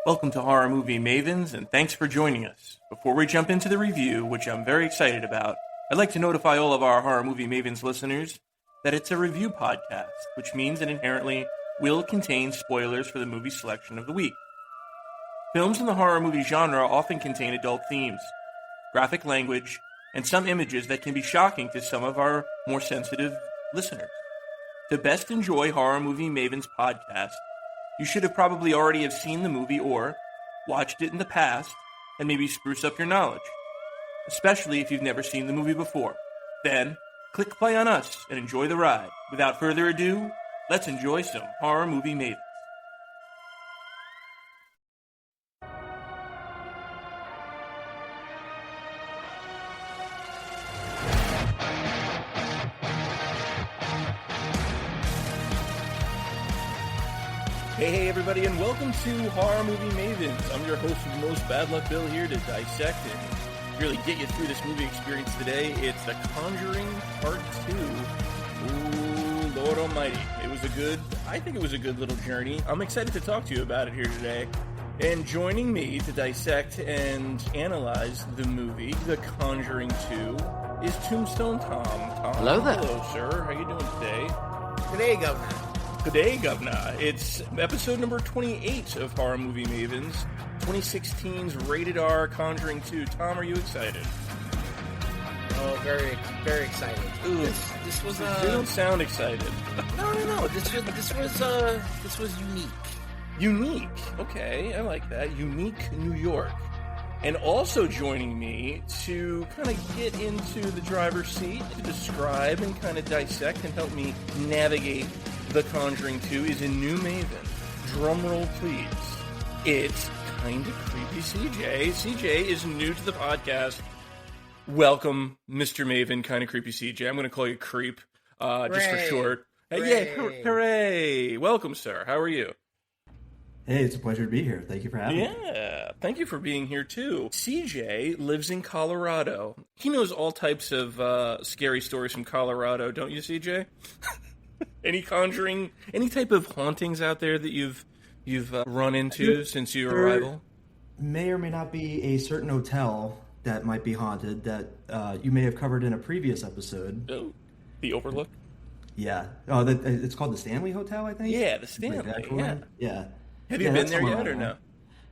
Welcome to Horror Movie Mavens, and thanks for joining us. Before we jump into the review, which I'm very excited about, I'd like to notify all of our Horror Movie Mavens listeners that it's a review podcast, which means it inherently will contain spoilers for the movie selection of the week. Films in the horror movie genre often contain adult themes, graphic language, and some images that can be shocking to some of our more sensitive listeners. To best enjoy Horror Movie Mavens podcast, you should have probably already have seen the movie or watched it in the past and maybe spruce up your knowledge, especially if you've never seen the movie before. Then, click play on us and enjoy the ride. Without further ado, let's enjoy some Horror Movie Mavens. Hey everybody, and welcome to Horror Movie Mavens. I'm your host with the most, Badluck Bill, here to dissect and really get you through this movie experience today. It's The Conjuring Part 2. Ooh, Lord Almighty. I think it was a good little journey. I'm excited to talk to you about it here today. And joining me to dissect and analyze the movie, The Conjuring 2, is Tombstone Tom. Tom, hello there. Hello, sir. How you doing today? Good day, Governor. Good day, Governor. It's episode number 28 of Horror Movie Mavens, 2016's Rated R Conjuring 2. Tom, are you excited? Oh, very, very excited. Ooh, this was you don't sound excited. No. This was unique. Unique. Okay, I like that. Unique New York. And also joining me to kind of get into the driver's seat to describe and kind of dissect and help me navigate The Conjuring 2 is a new Maven. Drumroll, please. It's Kinda Creepy CJ. CJ is new to the podcast. Welcome, Mr. Maven, Kinda Creepy CJ. I'm going to call you Creep, just for short. Hooray. Yeah, hooray. Welcome, sir. How are you? Hey, it's a pleasure to be here. Thank you for having me. Yeah, thank you for being here, too. CJ lives in Colorado. He knows all types of scary stories from Colorado, don't you, CJ? Any conjuring, any type of hauntings out there that you've run into since your arrival? May or may not be a certain hotel that might be haunted that you may have covered in a previous episode. Oh, the Overlook? Yeah. Oh, it's called the Stanley Hotel, I think? Yeah, the Stanley, Yeah. Have you been there yet or no?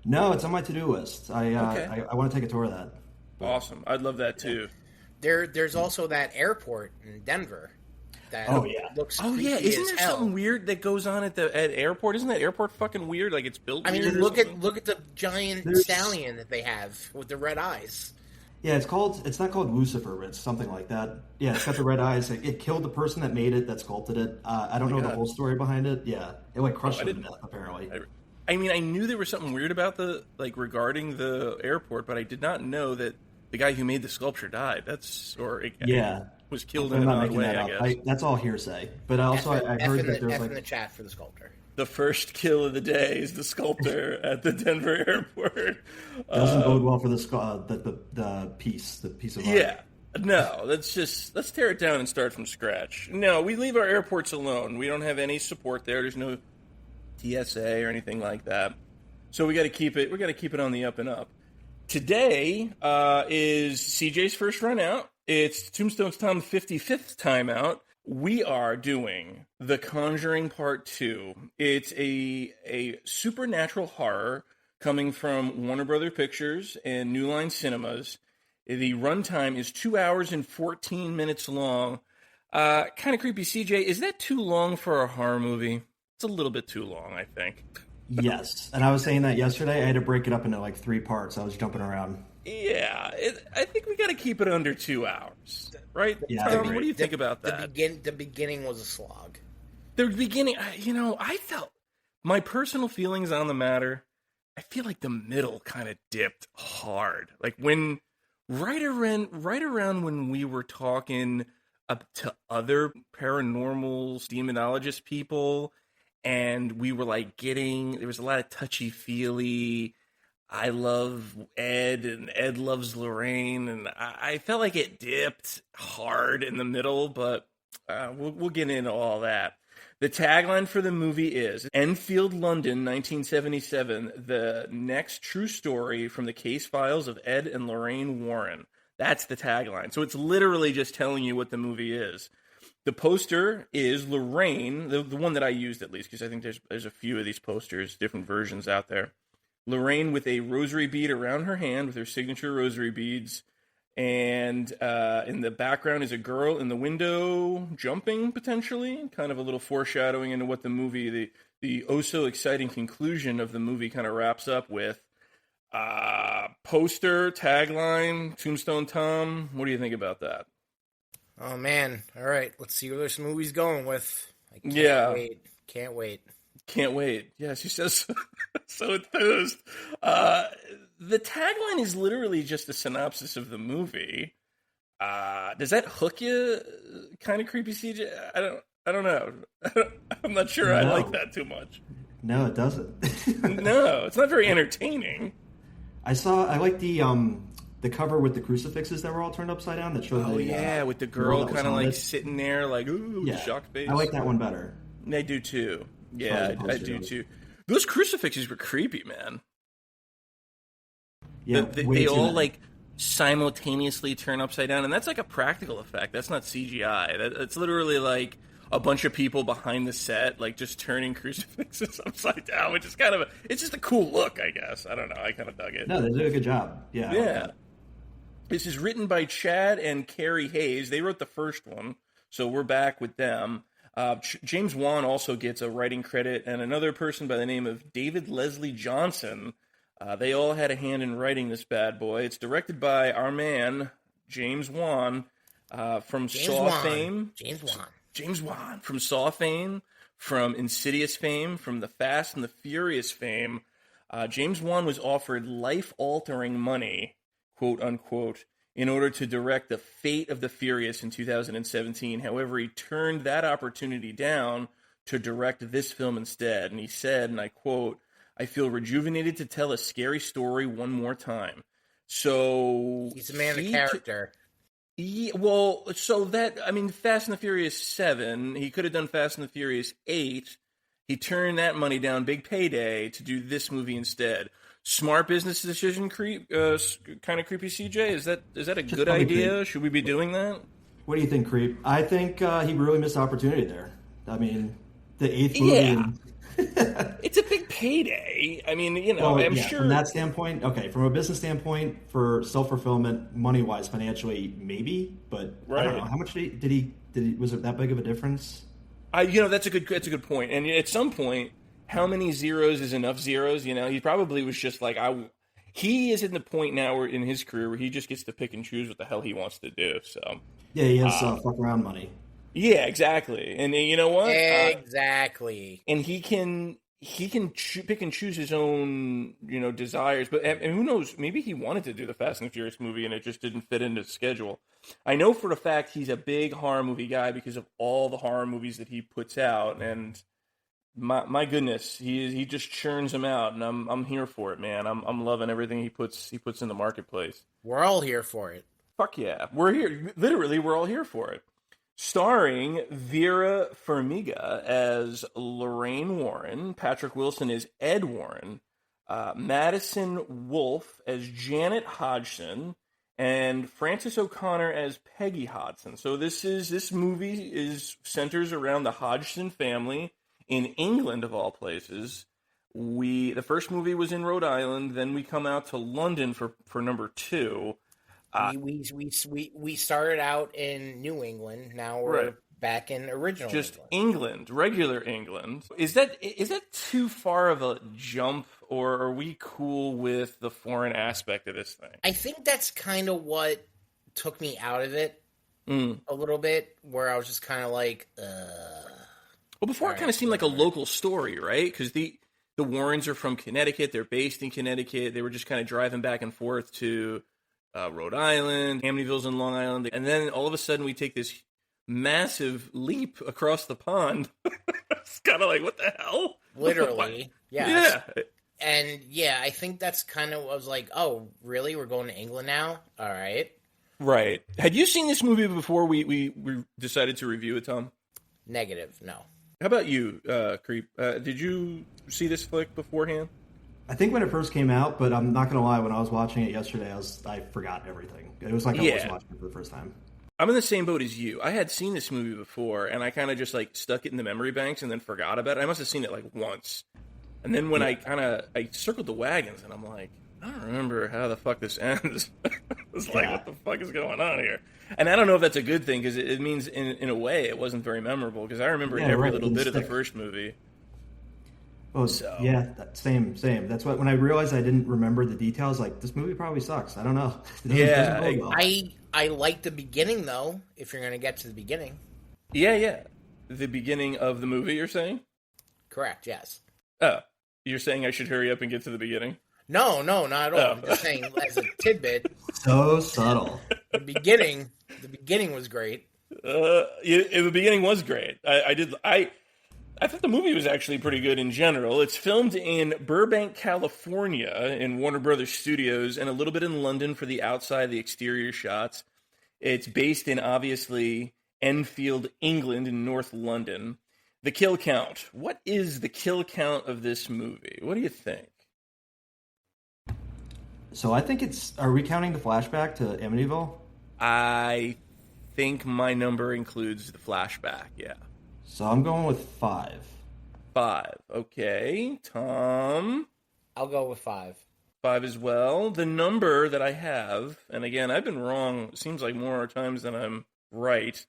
No, it's on my to-do list. Okay. I want to take a tour of that. Awesome. I'd love that, too. There's also that airport in Denver. That looks creepy Isn't as there hell. something weird that goes on at airport? Isn't that airport fucking weird? Like it's built. I mean, weird look or something? at the giant stallion that they have with the red eyes. Yeah, it's not called Lucifer, but it's something like that. Yeah, it's got the red eyes. It killed the person that made it, that sculpted it. I don't know the whole story behind it. Yeah, it crushed them to death, apparently. I mean, I knew there was something weird about regarding the airport, but I did not know that the guy who made the sculpture died. Was killed in an odd way, I guess. That's all hearsay. But also, I heard that there's in the chat for the sculptor. The first kill of the day is the sculptor at the Denver airport. Doesn't bode well for the piece of art. Yeah. No, let's tear it down and start from scratch. No, we leave our airports alone. We don't have any support there. There's no TSA or anything like that. So we got to keep it on the up and up. Today is CJ's first run out. It's Tombstone Tom's 55th time out. We are doing The Conjuring Part 2. It's a supernatural horror coming from Warner Brother Pictures and New Line Cinemas. The runtime is 2 hours and 14 minutes long. Kind of creepy, CJ. Is that too long for a horror movie? It's a little bit too long, I think. Yes, and I was saying that yesterday. I had to break it up into like 3 parts. I was jumping around. Yeah, I think we got to keep it under 2 hours, right? Yeah, Tom, what do you think about that? The beginning was a slog. The beginning, I felt my personal feelings on the matter. I feel like the middle kind of dipped hard, like when right around when we were talking up to other paranormal demonologist people, and we were like there was a lot of touchy-feely. I love Ed, and Ed loves Lorraine, and I felt like it dipped hard in the middle, but we'll get into all that. The tagline for the movie is Enfield, London, 1977, the next true story from the case files of Ed and Lorraine Warren. That's the tagline. So it's literally just telling you what the movie is. The poster is Lorraine, the one that I used at least, because I think there's a few of these posters, different versions out there. Lorraine with a rosary bead around her hand with her signature rosary beads. And in the background is a girl in the window jumping, potentially. Kind of a little foreshadowing into what the movie, the oh-so-exciting conclusion of the movie kind of wraps up with. Poster, tagline, Tombstone Tom. What do you think about that? Oh, man. All right. Let's see where this movie's going with. I can't wait. Can't wait. Can't wait. Yeah, she says so enthused. The tagline is literally just a synopsis of the movie. Does that hook you? Kind of creepy, CJ? I don't know. I'm not sure I like that too much. No, it doesn't. No, it's not very entertaining. I like the cover with the crucifixes that were all turned upside down that showed with the girl kind of like sitting there like, ooh, shock face. I like that one better. I do too. Yeah, I do too. Those crucifixes were creepy, man. Yeah, they all like simultaneously turn upside down, and that's like a practical effect. That's not CGI. It's literally like a bunch of people behind the set, like just turning crucifixes upside down, which is kind of it's just a cool look, I guess. I don't know. I kind of dug it. No, they did a good job. Yeah. Yeah. This is written by Chad and Carrie Hayes. They wrote the first one, so we're back with them. James Wan also gets a writing credit, and another person by the name of David Leslie Johnson. They all had a hand in writing this bad boy. It's directed by our man, James Wan, from Saw fame. James Wan, from Saw fame, from Insidious fame, from The Fast and the Furious fame. James Wan was offered life-altering money, quote unquote, in order to direct The Fate of the Furious in 2017. However, he turned that opportunity down to direct this film instead. And he said, and I quote, "I feel rejuvenated to tell a scary story one more time." So he's a man of character. Fast and the Furious 7, he could have done Fast and the Furious 8. He turned that money down, big payday, to do this movie instead. Smart business decision, kind of creepy, CJ? Is that a good idea? Creep. Should we be doing that? What do you think, Creep? I think he really missed opportunity there. I mean, the 8th movie... Yeah. It's a big payday. I mean, I'm sure... From that standpoint, okay, from a business standpoint, for self-fulfillment, money-wise, financially, maybe, but I don't know. How much did he was it that big of a difference? That's a good point. And at some point, how many zeros is enough zeros? He probably was just like, he is in the point now where in his career where he just gets to pick and choose what the hell he wants to do. So yeah, he has fuck around money. Yeah, exactly. And you know what? Exactly. And he can pick and choose his own, desires. But and who knows? Maybe he wanted to do the Fast and the Furious movie, and it just didn't fit into his schedule. I know for a fact he's a big horror movie guy because of all the horror movies that he puts out. And my goodness, he just churns them out, and I'm here for it, man. I'm loving everything he puts in the marketplace. We're all here for it. Fuck yeah, we're here. Literally, we're all here for it. Starring Vera Farmiga as Lorraine Warren, Patrick Wilson as Ed Warren, Madison Wolfe as Janet Hodgson, and Frances O'Connor as Peggy Hodgson. So this movie centers around the Hodgson family in England, of all places. The first movie was in Rhode Island, then we come out to London for number 2. We started out in New England. Now we're back in original just England, regular England. Is that too far of a jump, or are we cool with the foreign aspect of this thing? I think that's kind of what took me out of it a little bit, where I was just kind of like, Well, before it kind of seemed like a local story, right? Because the Warrens are from Connecticut. They're based in Connecticut. They were just kind of driving back and forth to Rhode Island, Amityville's in Long Island, and then all of a sudden we take this massive leap across the pond. It's kind of like, what the hell? Literally, yeah. And yeah, I think that's kind of, I was like, oh, really? We're going to England now? All right. Right. Had you seen this movie before we decided to review it, Tom? Negative, no. How about you, Creep? Did you see this flick beforehand? I think when it first came out, but I'm not gonna lie, when I was watching it yesterday, I forgot everything. It was like I was watching it for the first time. I'm in the same boat as you. I had seen this movie before, and I kind of just like stuck it in the memory banks and then forgot about it. I must have seen it like once. And then when I circled the wagons, and I'm like, I don't remember how the fuck this ends. It's like, what the fuck is going on here? And I don't know if that's a good thing, because it means, in a way, it wasn't very memorable, because I remember every little bit of the first movie. Oh, so. Yeah, same. That's what, when I realized I didn't remember the details, like, this movie probably sucks. I don't know. I like the beginning, though, if you're going to get to the beginning. Yeah. The beginning of the movie, you're saying? Correct, yes. Oh, you're saying I should hurry up and get to the beginning? No, not at all. I'm just saying, as a tidbit. So subtle. The beginning was great. The beginning was great. I thought the movie was actually pretty good in general. It's filmed in Burbank, California, in Warner Brothers Studios, and a little bit in London for the outside, the exterior shots. It's based in, obviously, Enfield, England, in North London. The kill count. What is the kill count of this movie? What do you think? So I think are we counting the flashback to Amityville? I think my number includes the flashback, yeah. So I'm going with 5. 5, okay. Tom? I'll go with 5. 5 as well. The number that I have, and again, I've been wrong, it seems like more times than I'm right.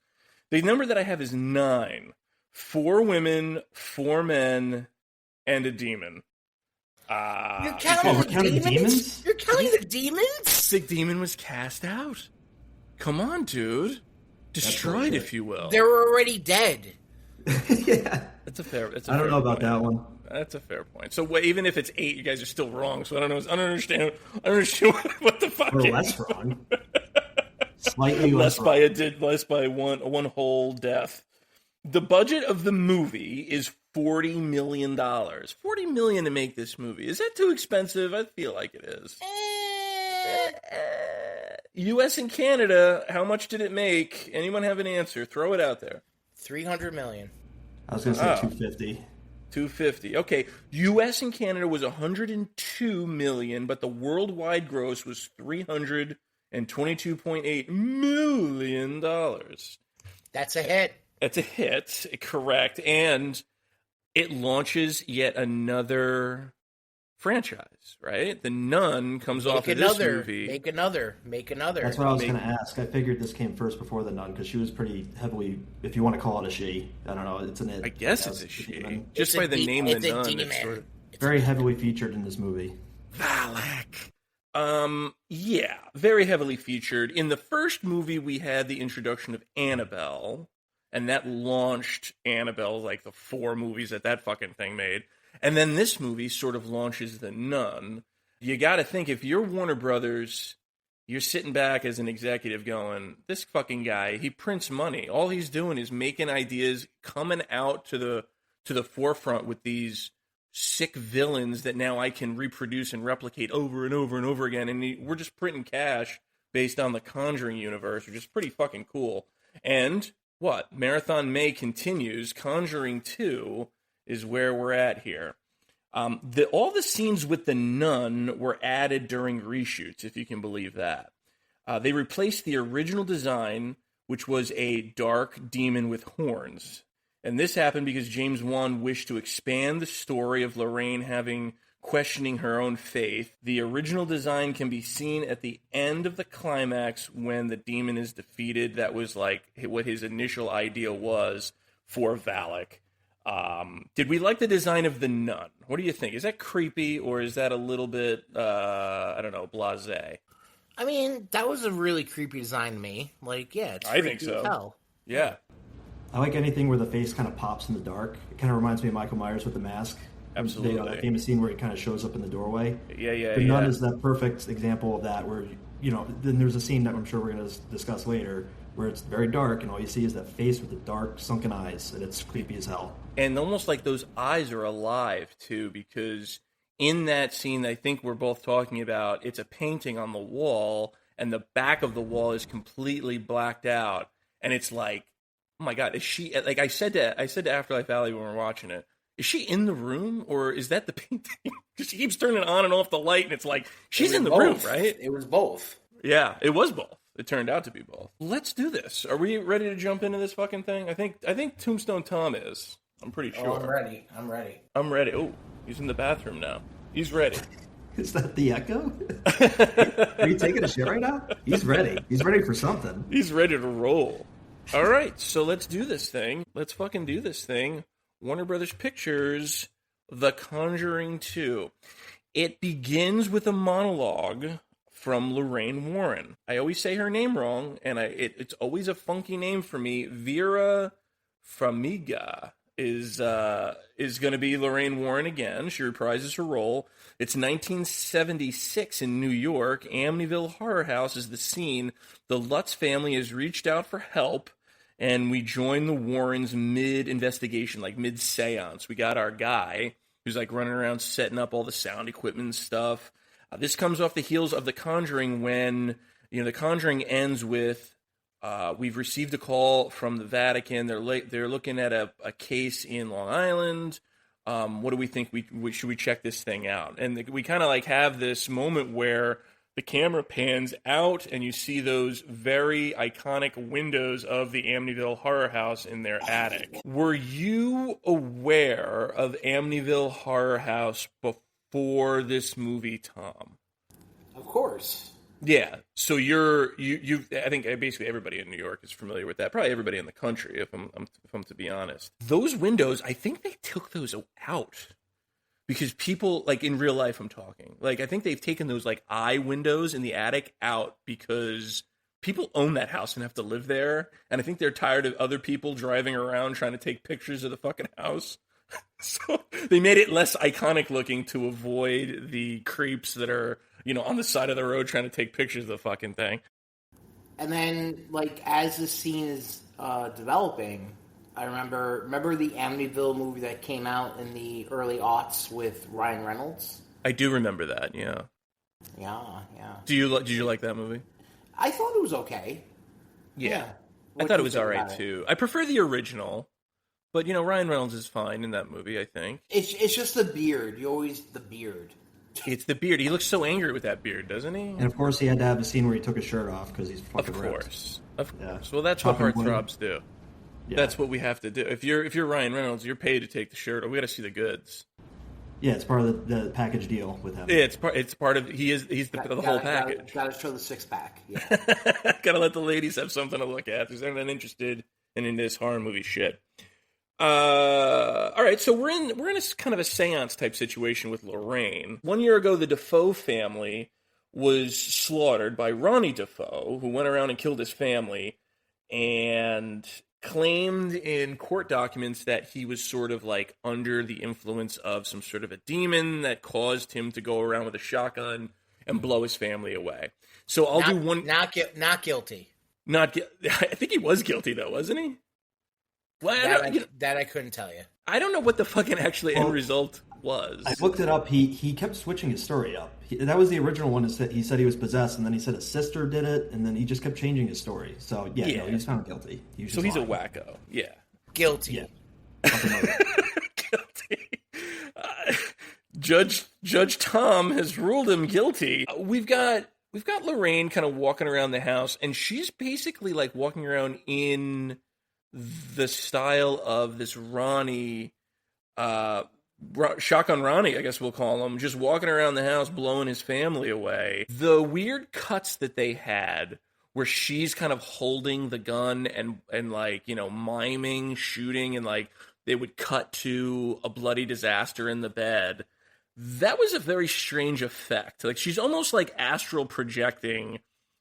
The number that I have is 9. 4 women, 4 men, and a demon. You're counting the demons? You're counting the demons? The demon was cast out. Come on, dude. Destroyed, if you will. They were already dead. Yeah. That's a fair I don't know about that one. That's a fair point. So even if it's 8, you guys are still wrong. So I don't understand what the fuck. We're less wrong. Slightly less wrong. Less by one whole death. The budget of the movie is $40 million. $40 million to make this movie. Is that too expensive? I feel like it is. U.S. and Canada, how much did it make? Anyone have an answer? Throw it out there. $300 million. I was going to say 250. 250. Okay. U.S. and Canada was $102 million, but the worldwide gross was $322.8 million. That's a hit. That's a hit, correct. And it launches yet another franchise, right? The Nun comes off of this movie. Make another. That's what I was going to ask. I figured this came first before The Nun, because she was pretty heavily, if you want to call it a she. I don't know. It's an it. I guess it's a she. Just by the name The Nun. It's sort of very heavily featured in this movie. Valak. Yeah, very heavily featured. In the first movie, we had the introduction of Annabelle, and that launched Annabelle, like the 4 movies that fucking thing made. And then this movie sort of launches The Nun. You got to think, if you're Warner Brothers, you're sitting back as an executive going, this fucking guy, he prints money. All he's doing is making ideas, coming out to the forefront with these sick villains that now I can reproduce and replicate over and over and over again. And we're just printing cash based on the Conjuring universe, which is pretty fucking cool. And what? Marathon May continues. Conjuring 2 is where we're at here. All the scenes with the nun were added during reshoots, if you can believe that. They replaced the original design, which was a dark demon with horns. And this happened because James Wan wished to expand the story of Lorraine questioning her own faith. The original design can be seen at the end of the climax when the demon is defeated. That was like what his initial idea was for Valak. Did we like the design of the nun? What do you think? Is that creepy, or is that a little bit, I don't know, blasé? I mean, that was a really creepy design to me. Like, yeah, it's I think so. as hell. Yeah. I like anything where the face kind of pops in the dark. It kind of reminds me of Michael Myers with the mask. Absolutely. That famous scene where he kind of shows up in the doorway. Yeah. The nun is that perfect example of that, where, then there's a scene that I'm sure we're going to discuss later, where it's very dark, and all you see is that face with the dark, sunken eyes, and it's creepy as hell. And almost like those eyes are alive, too, because in that scene I think we're both talking about, it's a painting on the wall, and the back of the wall is completely blacked out, and it's like Oh my God, is she like I said to Afterlife Valley when we were watching it? Is she in the room or is that the painting? Because she keeps turning on and off the light, and it's like she's in the room, right? It was both. Yeah, it was both. It turned out to be both. Let's do this. Are we ready to jump into this fucking thing? I think Tombstone Tom is. I'm pretty sure. Oh, I'm ready. I'm ready. Oh, he's in the bathroom now. He's ready. Is that the echo? Are you taking a shit right now? He's ready. He's ready for something. He's ready to roll. All right, so let's do this thing. Let's fucking do this thing. Warner Brothers Pictures, The Conjuring 2. It begins with a monologue from Lorraine Warren. I always say her name wrong, and it's always a funky name for me. Vera Farmiga is going to be Lorraine Warren again. She reprises her role. It's 1976 in New York. Amityville Horror House is the scene. The Lutz family has reached out for help, and we join the Warrens mid-investigation, like mid-seance. We got our guy who's like running around setting up all the sound equipment and stuff. This comes off the heels of The Conjuring when, The Conjuring ends with, we've received a call from the Vatican. They're looking at a case in Long Island. What do we think? Should we check this thing out? And we kind of like have this moment where the camera pans out and you see those very iconic windows of the Amityville Horror House in their attic. Were you aware of Amityville Horror House before this movie, Tom? Of course. Yeah. So I think basically everybody in New York is familiar with that. Probably everybody in the country, if I'm to be honest. Those windows, I think they took those out. Because people, like in real life I'm talking, like I think they've taken those like eye windows in the attic out because people own that house and have to live there. And I think they're tired of other people driving around trying to take pictures of the fucking house. So they made it less iconic looking to avoid the creeps that are, on the side of the road trying to take pictures of the fucking thing. And then, like, as the scene is developing, I remember the Amityville movie that came out in the early aughts with Ryan Reynolds? I do remember that, yeah. Yeah. Did you like that movie? I thought it was okay. Yeah. I thought it was alright too. I prefer the original, but Ryan Reynolds is fine in that movie, I think. It's just the beard. The beard. It's the beard. He looks so angry with that beard, doesn't he? And of course he had to have a scene where he took his shirt off because he's fucking ripped. Of course. Well, that's what heartthrobs do. Yeah. That's what we have to do. If you're Ryan Reynolds, you're paid to take the shirt off. We got to see the goods. Yeah, it's part of the package deal with him. Yeah, it's part of he's the whole package. Got to show the six pack. Yeah. Got to let the ladies have something to look at. Because they're not interested in this horror movie shit. All right, so we're in a kind of a seance type situation with Lorraine. 1 year ago, the Defoe family was slaughtered by Ronnie Defoe, who went around and killed his family, and claimed in court documents that he was sort of like under the influence of some sort of a demon that caused him to go around with a shotgun and blow his family away. So I'll do one. Not guilty. I think he was guilty though, wasn't he? Well, that I couldn't tell you. I don't know what the fucking end result was. I looked it up. He kept switching his story up. That was the original one. He said he was possessed, and then he said his sister did it, and then he just kept changing his story. So, no, he was found guilty. So he's a wacko. Yeah. Guilty. Yeah. Guilty. Judge Tom has ruled him guilty. We've got Lorraine kind of walking around the house, and she's basically like walking around in the style of this Ronnie, Shotgun Ronnie, I guess we'll call him, just walking around the house blowing his family away. The weird cuts that they had where she's kind of holding the gun and like, miming, shooting, and like they would cut to a bloody disaster in the bed. That was a very strange effect. Like she's almost like astral projecting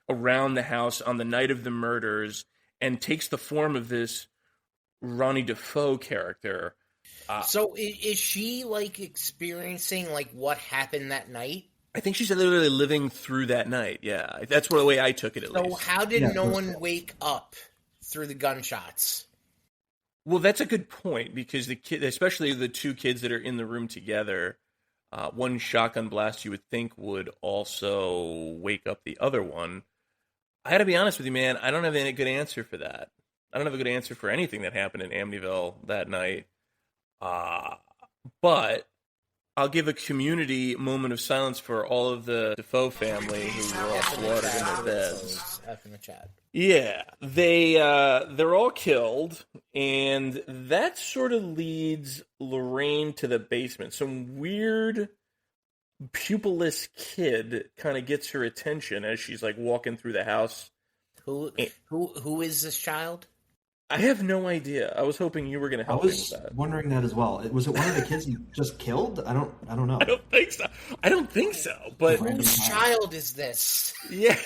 around the house on the night of the murders and takes the form of this Ronnie Defoe character. So is she like experiencing like what happened that night? I think she's literally living through that night. Yeah, that's the way I took it. At least. So how did no one wake up through the gunshots? Well, that's a good point because the kid, especially the two kids that are in the room together, one shotgun blast you would think would also wake up the other one. I got to be honest with you, man. I don't have any good answer for that. I don't have a good answer for anything that happened in Amityville that night. But I'll give a community moment of silence for all of the Defoe family who were all slaughtered in their beds. F in the chat. Yeah, they're all killed, and that sort of leads Lorraine to the basement. Some weird pupilless kid kind of gets her attention as she's like walking through the house. Who is this child? I have no idea. I was hoping you were going to help me with that. I was wondering that as well. Was it one of the kids he just killed? I don't know. I don't think so. But whose child is this? Yeah.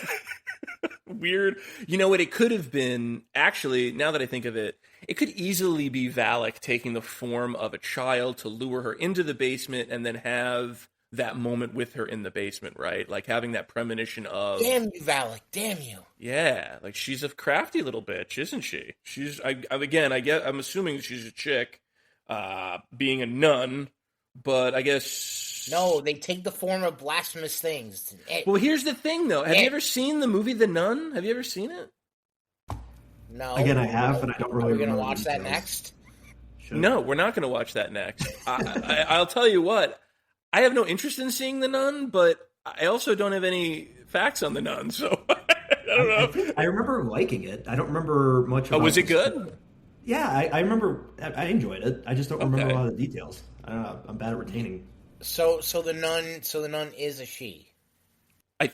Weird. You know what? It could have been, actually, now that I think of it, it could easily be Valak taking the form of a child to lure her into the basement and then have that moment with her in the basement, right? Like having that premonition of... Damn you, Valak. Damn you. Yeah. Like she's a crafty little bitch, isn't she? I'm assuming she's a chick, being a nun, but I guess... No, they take the form of blasphemous things. Well, here's the thing, though. Have you ever seen the movie The Nun? Have you ever seen it? No. Again, I have, but I don't really remember. Are we going to watch that next? Sure. No, we're not going to watch that next. I'll tell you what. I have no interest in seeing The Nun, but I also don't have any facts on The Nun, so I don't know. I remember liking it. I don't remember much about it. Oh, was it good? Yeah, I remember. I enjoyed it. I just don't remember a lot of the details. I don't know. I'm bad at retaining. So the nun is a she. I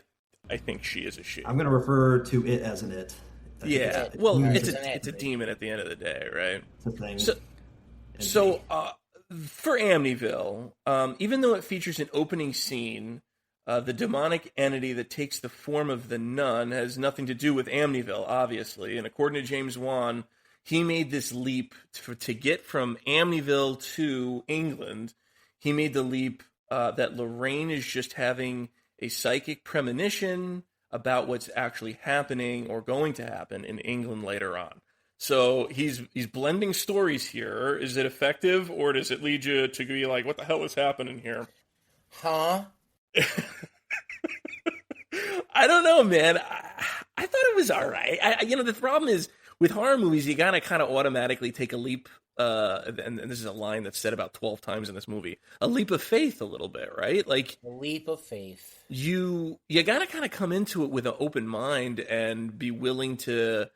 think she is a she. I'm going to refer to it as an it. Yeah, well, it's a demon at the end of the day, right? It's a thing. So for Amityville, even though it features an opening scene, the demonic entity that takes the form of the nun has nothing to do with Amityville, obviously. And according to James Wan, he made this leap to get from Amityville to England. He made the leap that Lorraine is just having a psychic premonition about what's actually happening or going to happen in England later on. So he's blending stories here. Is it effective, or does it lead you to be like, what the hell is happening here? Huh? I don't know, man. I thought it was all right. The problem is, with horror movies, you gotta kind of automatically take a leap, and this is a line that's said about 12 times in this movie, a leap of faith a little bit, right? Like A leap of faith. You gotta kind of come into it with an open mind and be willing to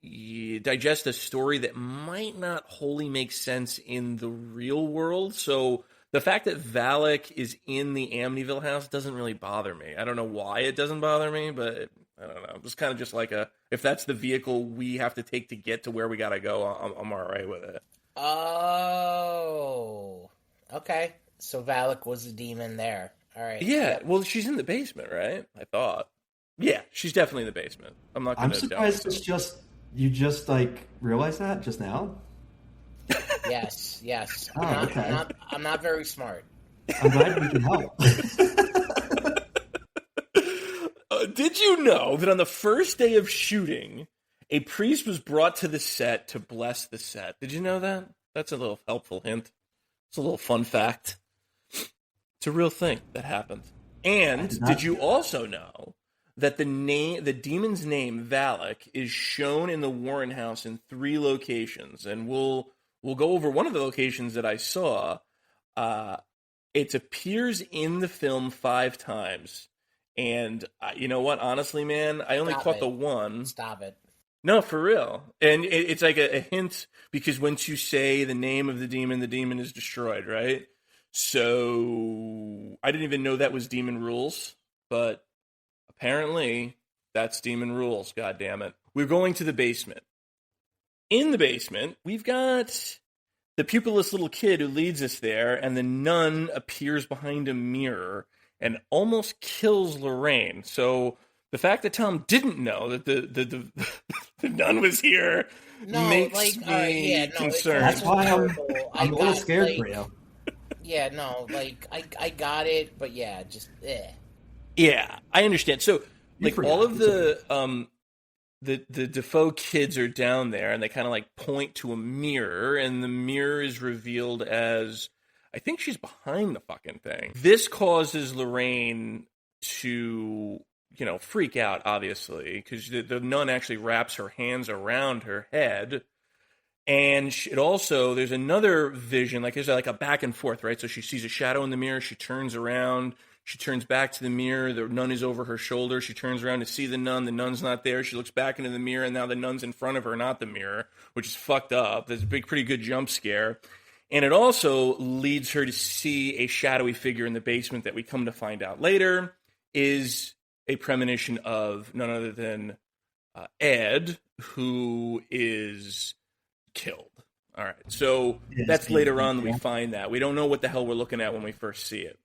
digest a story that might not wholly make sense in the real world. So the fact that Valak is in the Amityville house doesn't really bother me. I don't know why it doesn't bother me, but I don't know. It's kind of just like if that's the vehicle we have to take to get to where we gotta go, I'm all right with it. Oh, okay. So Valak was a demon there. All right. Yeah. Well, she's in the basement, right? I thought. Yeah, she's definitely in the basement. I'm surprised you just like realized that just now. Yes. Okay. I'm not very smart. I'm glad we can help. Did you know that on the first day of shooting, a priest was brought to the set to bless the set? Did you know that? That's a little helpful hint. It's a little fun fact. It's a real thing that happened. And did you also know that the demon's name, Valak, is shown in the Warren house in 3 locations? And we'll go over one of the locations that I saw. It appears in the film 5 times. And you know what? Honestly, man, I only caught the one. Stop it. No, for real. And it's like a hint, because once you say the name of the demon is destroyed, right? So I didn't even know that was Demon Rules, but apparently that's Demon Rules, God damn it. We're going to the basement. In the basement, we've got the pupilless little kid who leads us there, and the nun appears behind a mirror and almost kills Lorraine. So the fact that Tom didn't know that the nun was here makes me concerned. That's why I'm a little scared for you. Yeah, no, I got it, but yeah, just Yeah, I understand. So all of the Defoe kids are down there, and they kind of like point to a mirror, and the mirror is revealed as, I think she's behind the fucking thing. This causes Lorraine to freak out, obviously, because the nun actually wraps her hands around her head. And there's another vision, like there's like a back and forth, right? So she sees a shadow in the mirror, she turns around, she turns back to the mirror, the nun is over her shoulder, she turns around to see the nun's not there, she looks back into the mirror, and now the nun's in front of her, not the mirror, which is fucked up. There's a pretty good jump scare. And it also leads her to see a shadowy figure in the basement that we come to find out later is a premonition of none other than Ed, who is killed. All right. So that's later on that we find that. We don't know what the hell we're looking at when we first see it.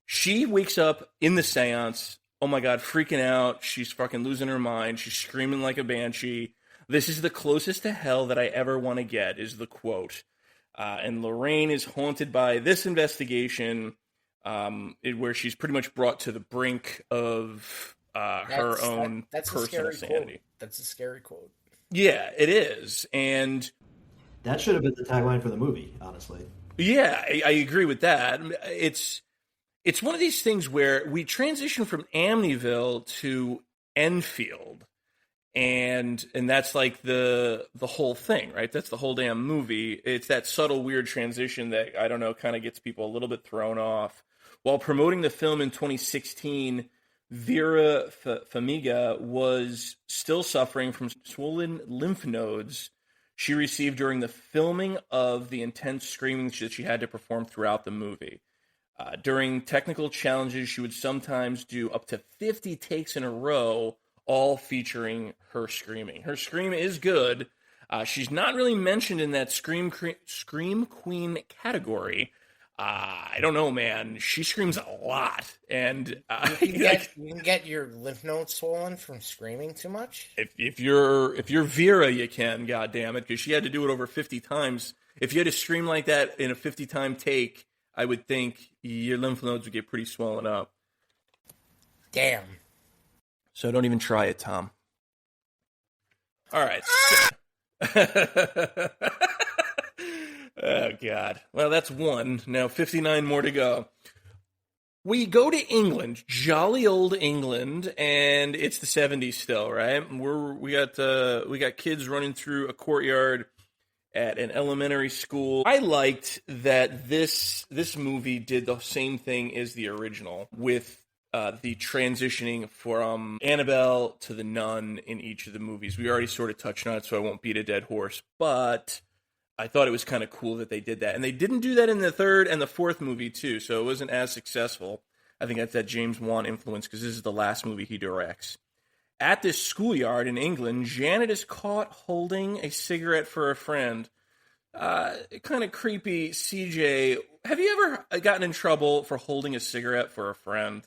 She wakes up in the seance. Oh my God, freaking out. She's fucking losing her mind. She's screaming like a banshee. This is the closest to hell that I ever want to get, is the quote. And Lorraine is haunted by this investigation, where she's pretty much brought to the brink of her own personal sanity. Quote. That's a scary quote. Yeah, it is. And that should have been the tagline for the movie, honestly. Yeah, I agree with that. It's one of these things where we transition from Amityville to Enfield, and that's like the whole thing, right? That's the whole damn movie. It's that subtle, weird transition that, I don't know, kind of gets people a little bit thrown off. While promoting the film in 2016, Vera Farmiga was still suffering from swollen lymph nodes she received during the filming of the intense screaming that she had to perform throughout the movie. During technical challenges, she would sometimes do up to 50 takes in a row, all featuring her screaming. Her scream is good. She's not really mentioned in that Scream Queen category. I don't know, man. She screams a lot, and you can get your lymph nodes swollen from screaming too much. If you're Vera, you can. God damn it, because she had to do it over 50 times. If you had to scream like that in a 50-time take, I would think your lymph nodes would get pretty swollen up. Damn. So don't even try it, Tom. All right. Oh, God. Well, that's one. Now 59 more to go. We go to England, jolly old England, and it's the 70s still, right? We got kids running through a courtyard at an elementary school. I liked that this movie did the same thing as the original, with the transitioning from Annabelle to the nun in each of the movies. We already sort of touched on it, so I won't beat a dead horse, but I thought it was kind of cool that they did that. And they didn't do that in the third and the fourth movie, too, so it wasn't as successful. I think that's that James Wan influence, because this is the last movie he directs. At this schoolyard in England, Janet is caught holding a cigarette for a friend. Kind of creepy. CJ, have you ever gotten in trouble for holding a cigarette for a friend?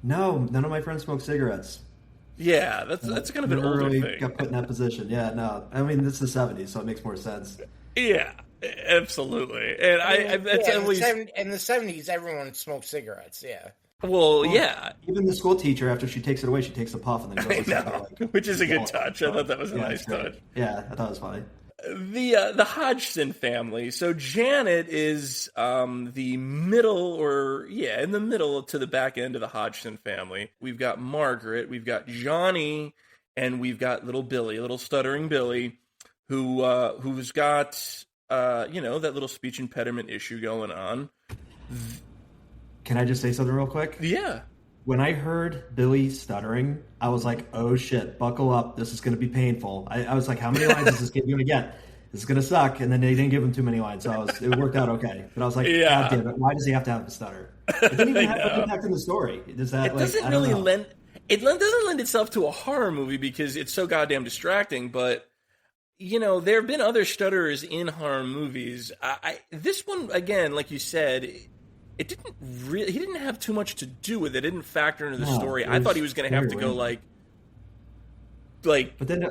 No, none of my friends smoke cigarettes. Yeah, that's kind of an older really thing. Got put in that position. Yeah, no. I mean, this is the 70s, so it makes more sense. Yeah, absolutely. And that's at least in the 70s, everyone smoked cigarettes. Yeah. Well, yeah. Even the school teacher, after she takes it away, she takes a puff and then goes. Which is a good touch. I thought that was a nice touch. Yeah, I thought it was funny. The Hodgson family. So Janet is the middle, in the middle to the back end of the Hodgson family. We've got Margaret, we've got Johnny, and we've got little Billy, little stuttering Billy, who's got that little speech impediment issue going on. Can I just say something real quick? Yeah. When I heard Billy stuttering, I was like, oh shit, buckle up. This is going to be painful. I was like, how many lines is this kid going to get? This is going to suck. And then they didn't give him too many lines, so it worked out okay. But I was like, God damn it, why does he have to have a stutter? It didn't even have an impact in the story. It doesn't lend itself to a horror movie because it's so goddamn distracting, but there have been other stutterers in horror movies. This one, again, like you said, he didn't have too much to do with it. It didn't factor into the story. I thought he was going to have to go but then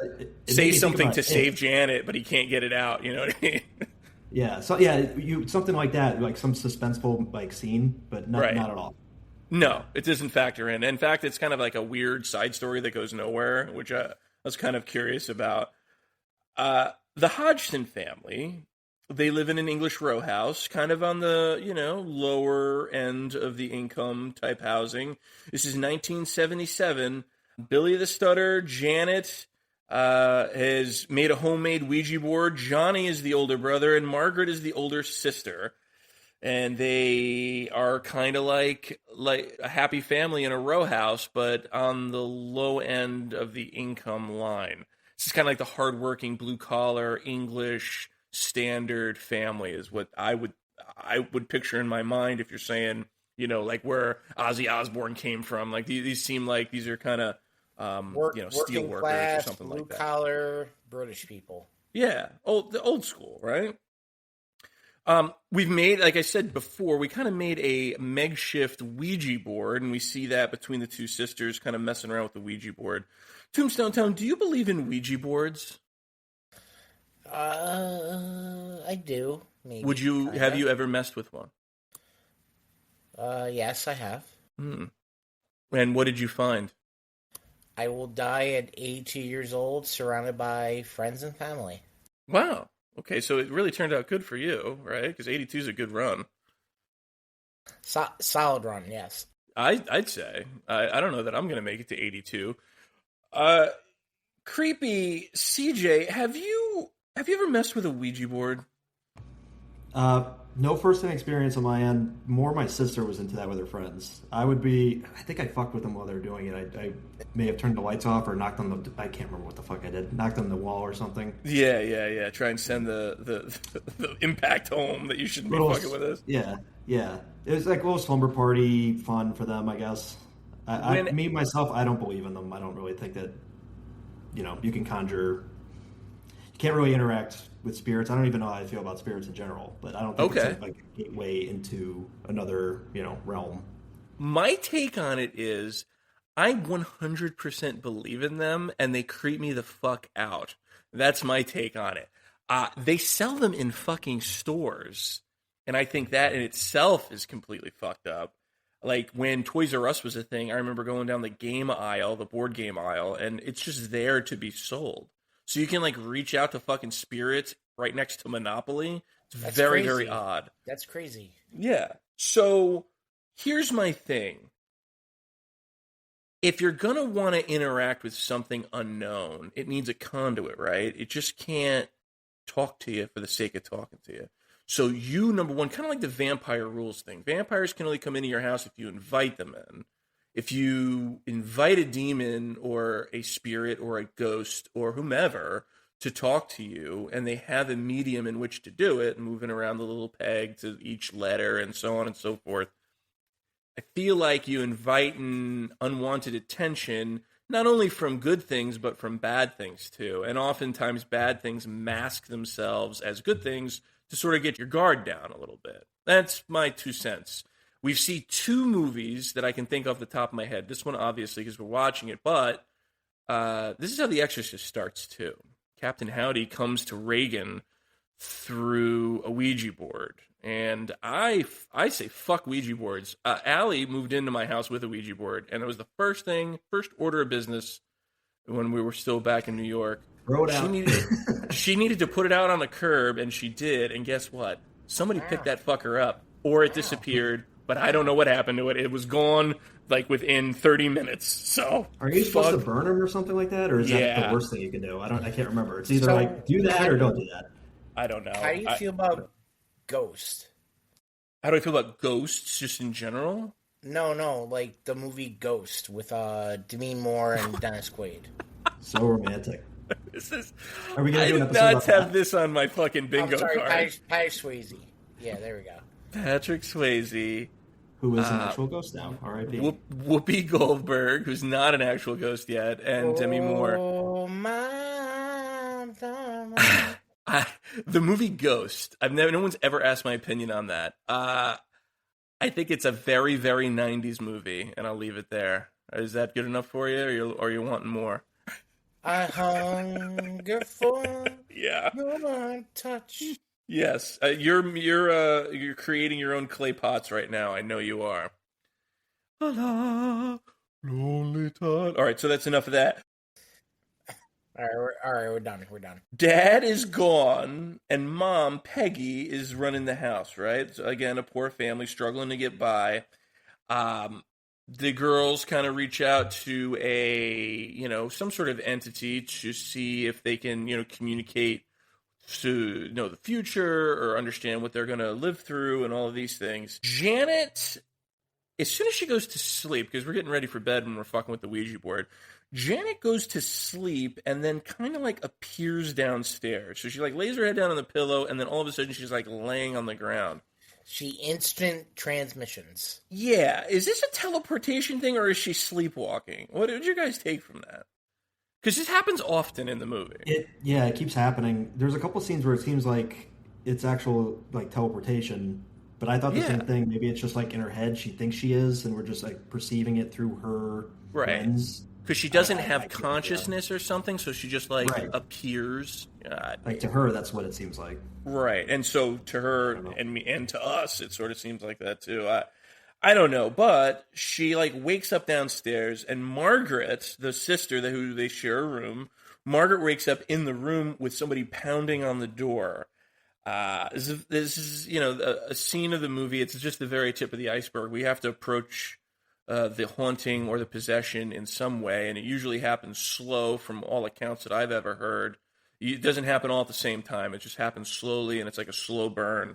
say something to save Janet, but he can't get it out. You know what I mean? Yeah. So something like that, like some suspenseful scene, but not at all. No, it doesn't factor in. In fact, it's kind of like a weird side story that goes nowhere, which I was kind of curious about. The Hodgson family They live in an English row house, kind of on the, lower end of the income type housing. This is 1977. Billy the Stutter, Janet has made a homemade Ouija board. Johnny is the older brother, and Margaret is the older sister. And they are kind of like a happy family in a row house, but on the low end of the income line. This is kind of like the hardworking, blue-collar, English standard family is what I would picture in my mind if you're saying, like where Ozzy Osbourne came from. Like these seem like these are kind of steel workers class, or something like that. Blue collar British people. Yeah, the old school, right? We've made, like I said before, we kind of made a makeshift Ouija board, and we see that between the two sisters kind of messing around with the Ouija board. Tombstone Tom, do you believe in Ouija boards? I do. Maybe. Would you have you ever messed with one? Yes, I have. And what did you find? I will die at 82 years old, surrounded by friends and family. Wow. Okay, so it really turned out good for you, right? Because 82 is a good run. Solid run, yes. I'd say. I don't know that I'm going to make it to 82. Creepy CJ, have you ever messed with a Ouija board? No first-hand experience on my end. More my sister was into that with her friends. I think I fucked with them while they were doing it. I may have turned the lights off or knocked on the... I can't remember what the fuck I did. Knocked on the wall or something. Yeah. Try and send the impact home that you shouldn't be fucking with us. Yeah. It was like a little slumber party fun for them, I guess. Me, myself, I don't believe in them. I don't really think that, you can conjure... You can't really interact with spirits. I don't even know how I feel about spirits in general, but I don't think it's like a gateway into another, realm. My take on it is I 100% believe in them, and they creep me the fuck out. That's my take on it. They sell them in fucking stores, and I think that in itself is completely fucked up. Like, when Toys R Us was a thing, I remember going down the game aisle, the board game aisle, and it's just there to be sold. So you can, like, reach out to fucking spirits right next to Monopoly. It's very, very odd. That's crazy. Yeah. So here's my thing. If you're going to want to interact with something unknown, it needs a conduit, right? It just can't talk to you for the sake of talking to you. So you, number one, kind of like the vampire rules thing. Vampires can only come into your house if you invite them in. If you invite a demon or a spirit or a ghost or whomever to talk to you, and they have a medium in which to do it, moving around the little peg to each letter and so on and so forth, I feel like you invite an unwanted attention, not only from good things, but from bad things too. And oftentimes bad things mask themselves as good things to sort of get your guard down a little bit. That's my 2 cents. We've seen 2 movies that I can think off the top of my head. This one, obviously, because we're watching it, but this is how The Exorcist starts, too. Captain Howdy comes to Reagan through a Ouija board. And I say, fuck Ouija boards. Allie moved into my house with a Ouija board, and it was the first order of business when we were still back in New York. Throw it out. She needed to put it out on the curb, and she did. And guess what? Somebody picked that fucker up, or it disappeared. But I don't know what happened to it. It was gone, like, within 30 minutes. So, are you supposed to burn them or something like that, or is that the worst thing you can do? I can't remember. It's either do that or don't do that. I don't know. How do you feel about Ghost? How do I feel about ghosts, just in general? No, like the movie Ghost with Demi Moore and Dennis Quaid. So romantic. Are we gonna do an episode about that? Have this on my fucking bingo card. Patrick Swayze. Yeah, there we go. Patrick Swayze. Who is an actual ghost now, R.I.P. Whoopi Goldberg, who's not an actual ghost yet, and Demi Moore. Oh, my. The movie Ghost. No one's ever asked my opinion on that. I think it's a very, very 90s movie, and I'll leave it there. Is that good enough for you, or are you wanting more? I hunger for your touch. Yes, you're creating your own clay pots right now. I know you are. La, lonely time. All right, so that's enough of that. All right, we're done. We're done. Dad is gone, and Mom, Peggy, is running the house, right? So again, a poor family struggling to get by. Um, the girls kind of reach out to some sort of entity to see if they can, communicate to know the future or understand what they're going to live through and all of these things. Janet, as soon as she goes to sleep, because we're getting ready for bed when we're fucking with the Ouija board, Janet goes to sleep and then kind of like appears downstairs. So she like lays her head down on the pillow and then all of a sudden she's like laying on the ground. She instant transmissions. Yeah. Is this a teleportation thing or is she sleepwalking? What did you guys take from that? Because this happens often in the movie. It keeps happening. There's a couple scenes where it seems like it's actual like teleportation, but I thought the same thing. Maybe it's just like in her head she thinks she is, and we're just like perceiving it through her lens. Because she doesn't have consciousness or something, so she just like appears. Like to her, that's what it seems like. Right, and so to her and me and to us, it sort of seems like that too. I don't know, but she like wakes up downstairs, and Margaret, the sister who they share a room, Margaret wakes up in the room with somebody pounding on the door. This is a scene of the movie. It's just the very tip of the iceberg. We have to approach the haunting or the possession in some way, and it usually happens slow from all accounts that I've ever heard. It doesn't happen all at the same time. It just happens slowly, and it's like a slow burn.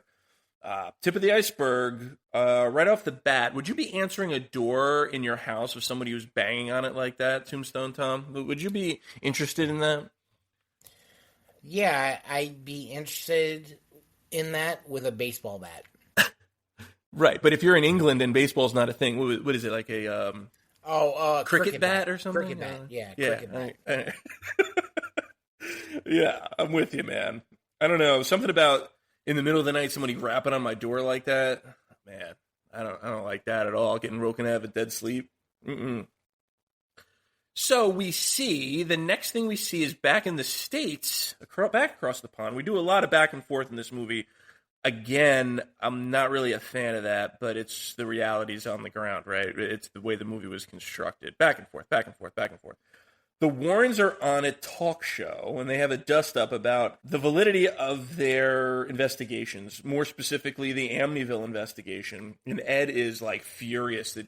Tip of the iceberg, right off the bat, would you be answering a door in your house if somebody was banging on it like that, Tombstone Tom? Would you be interested in that? Yeah, I'd be interested in that with a baseball bat. Right, but if you're in England and baseball's not a thing, what is it, like a cricket bat or something? Cricket bat, yeah. Cricket bat. Yeah, I'm with you, man. I don't know, something about in the middle of the night somebody rapping on my door like that, man, I don't like that at all, getting woken out of a dead sleep. So the next thing we see is back in the States, back across the pond. We do a lot of back and forth in this movie. Again, I'm not really a fan of that, but it's the realities on the ground, right? It's the way the movie was constructed. Back and forth, back and forth, back and forth. The Warrens are on a talk show, and they have a dust-up about the validity of their investigations, more specifically the Amityville investigation. And Ed is, like, furious that,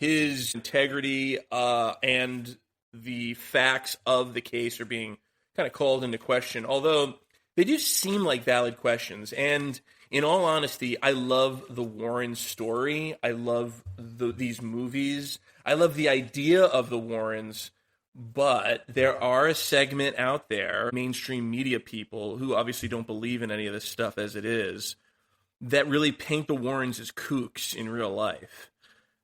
his integrity and the facts of the case are being kind of called into question, although they do seem like valid questions. And in all honesty, I love the Warren story. I love these movies. I love the idea of the Warrens. But there are a segment out there, mainstream media people, who obviously don't believe in any of this stuff as it is, that really paint the Warrens as kooks in real life.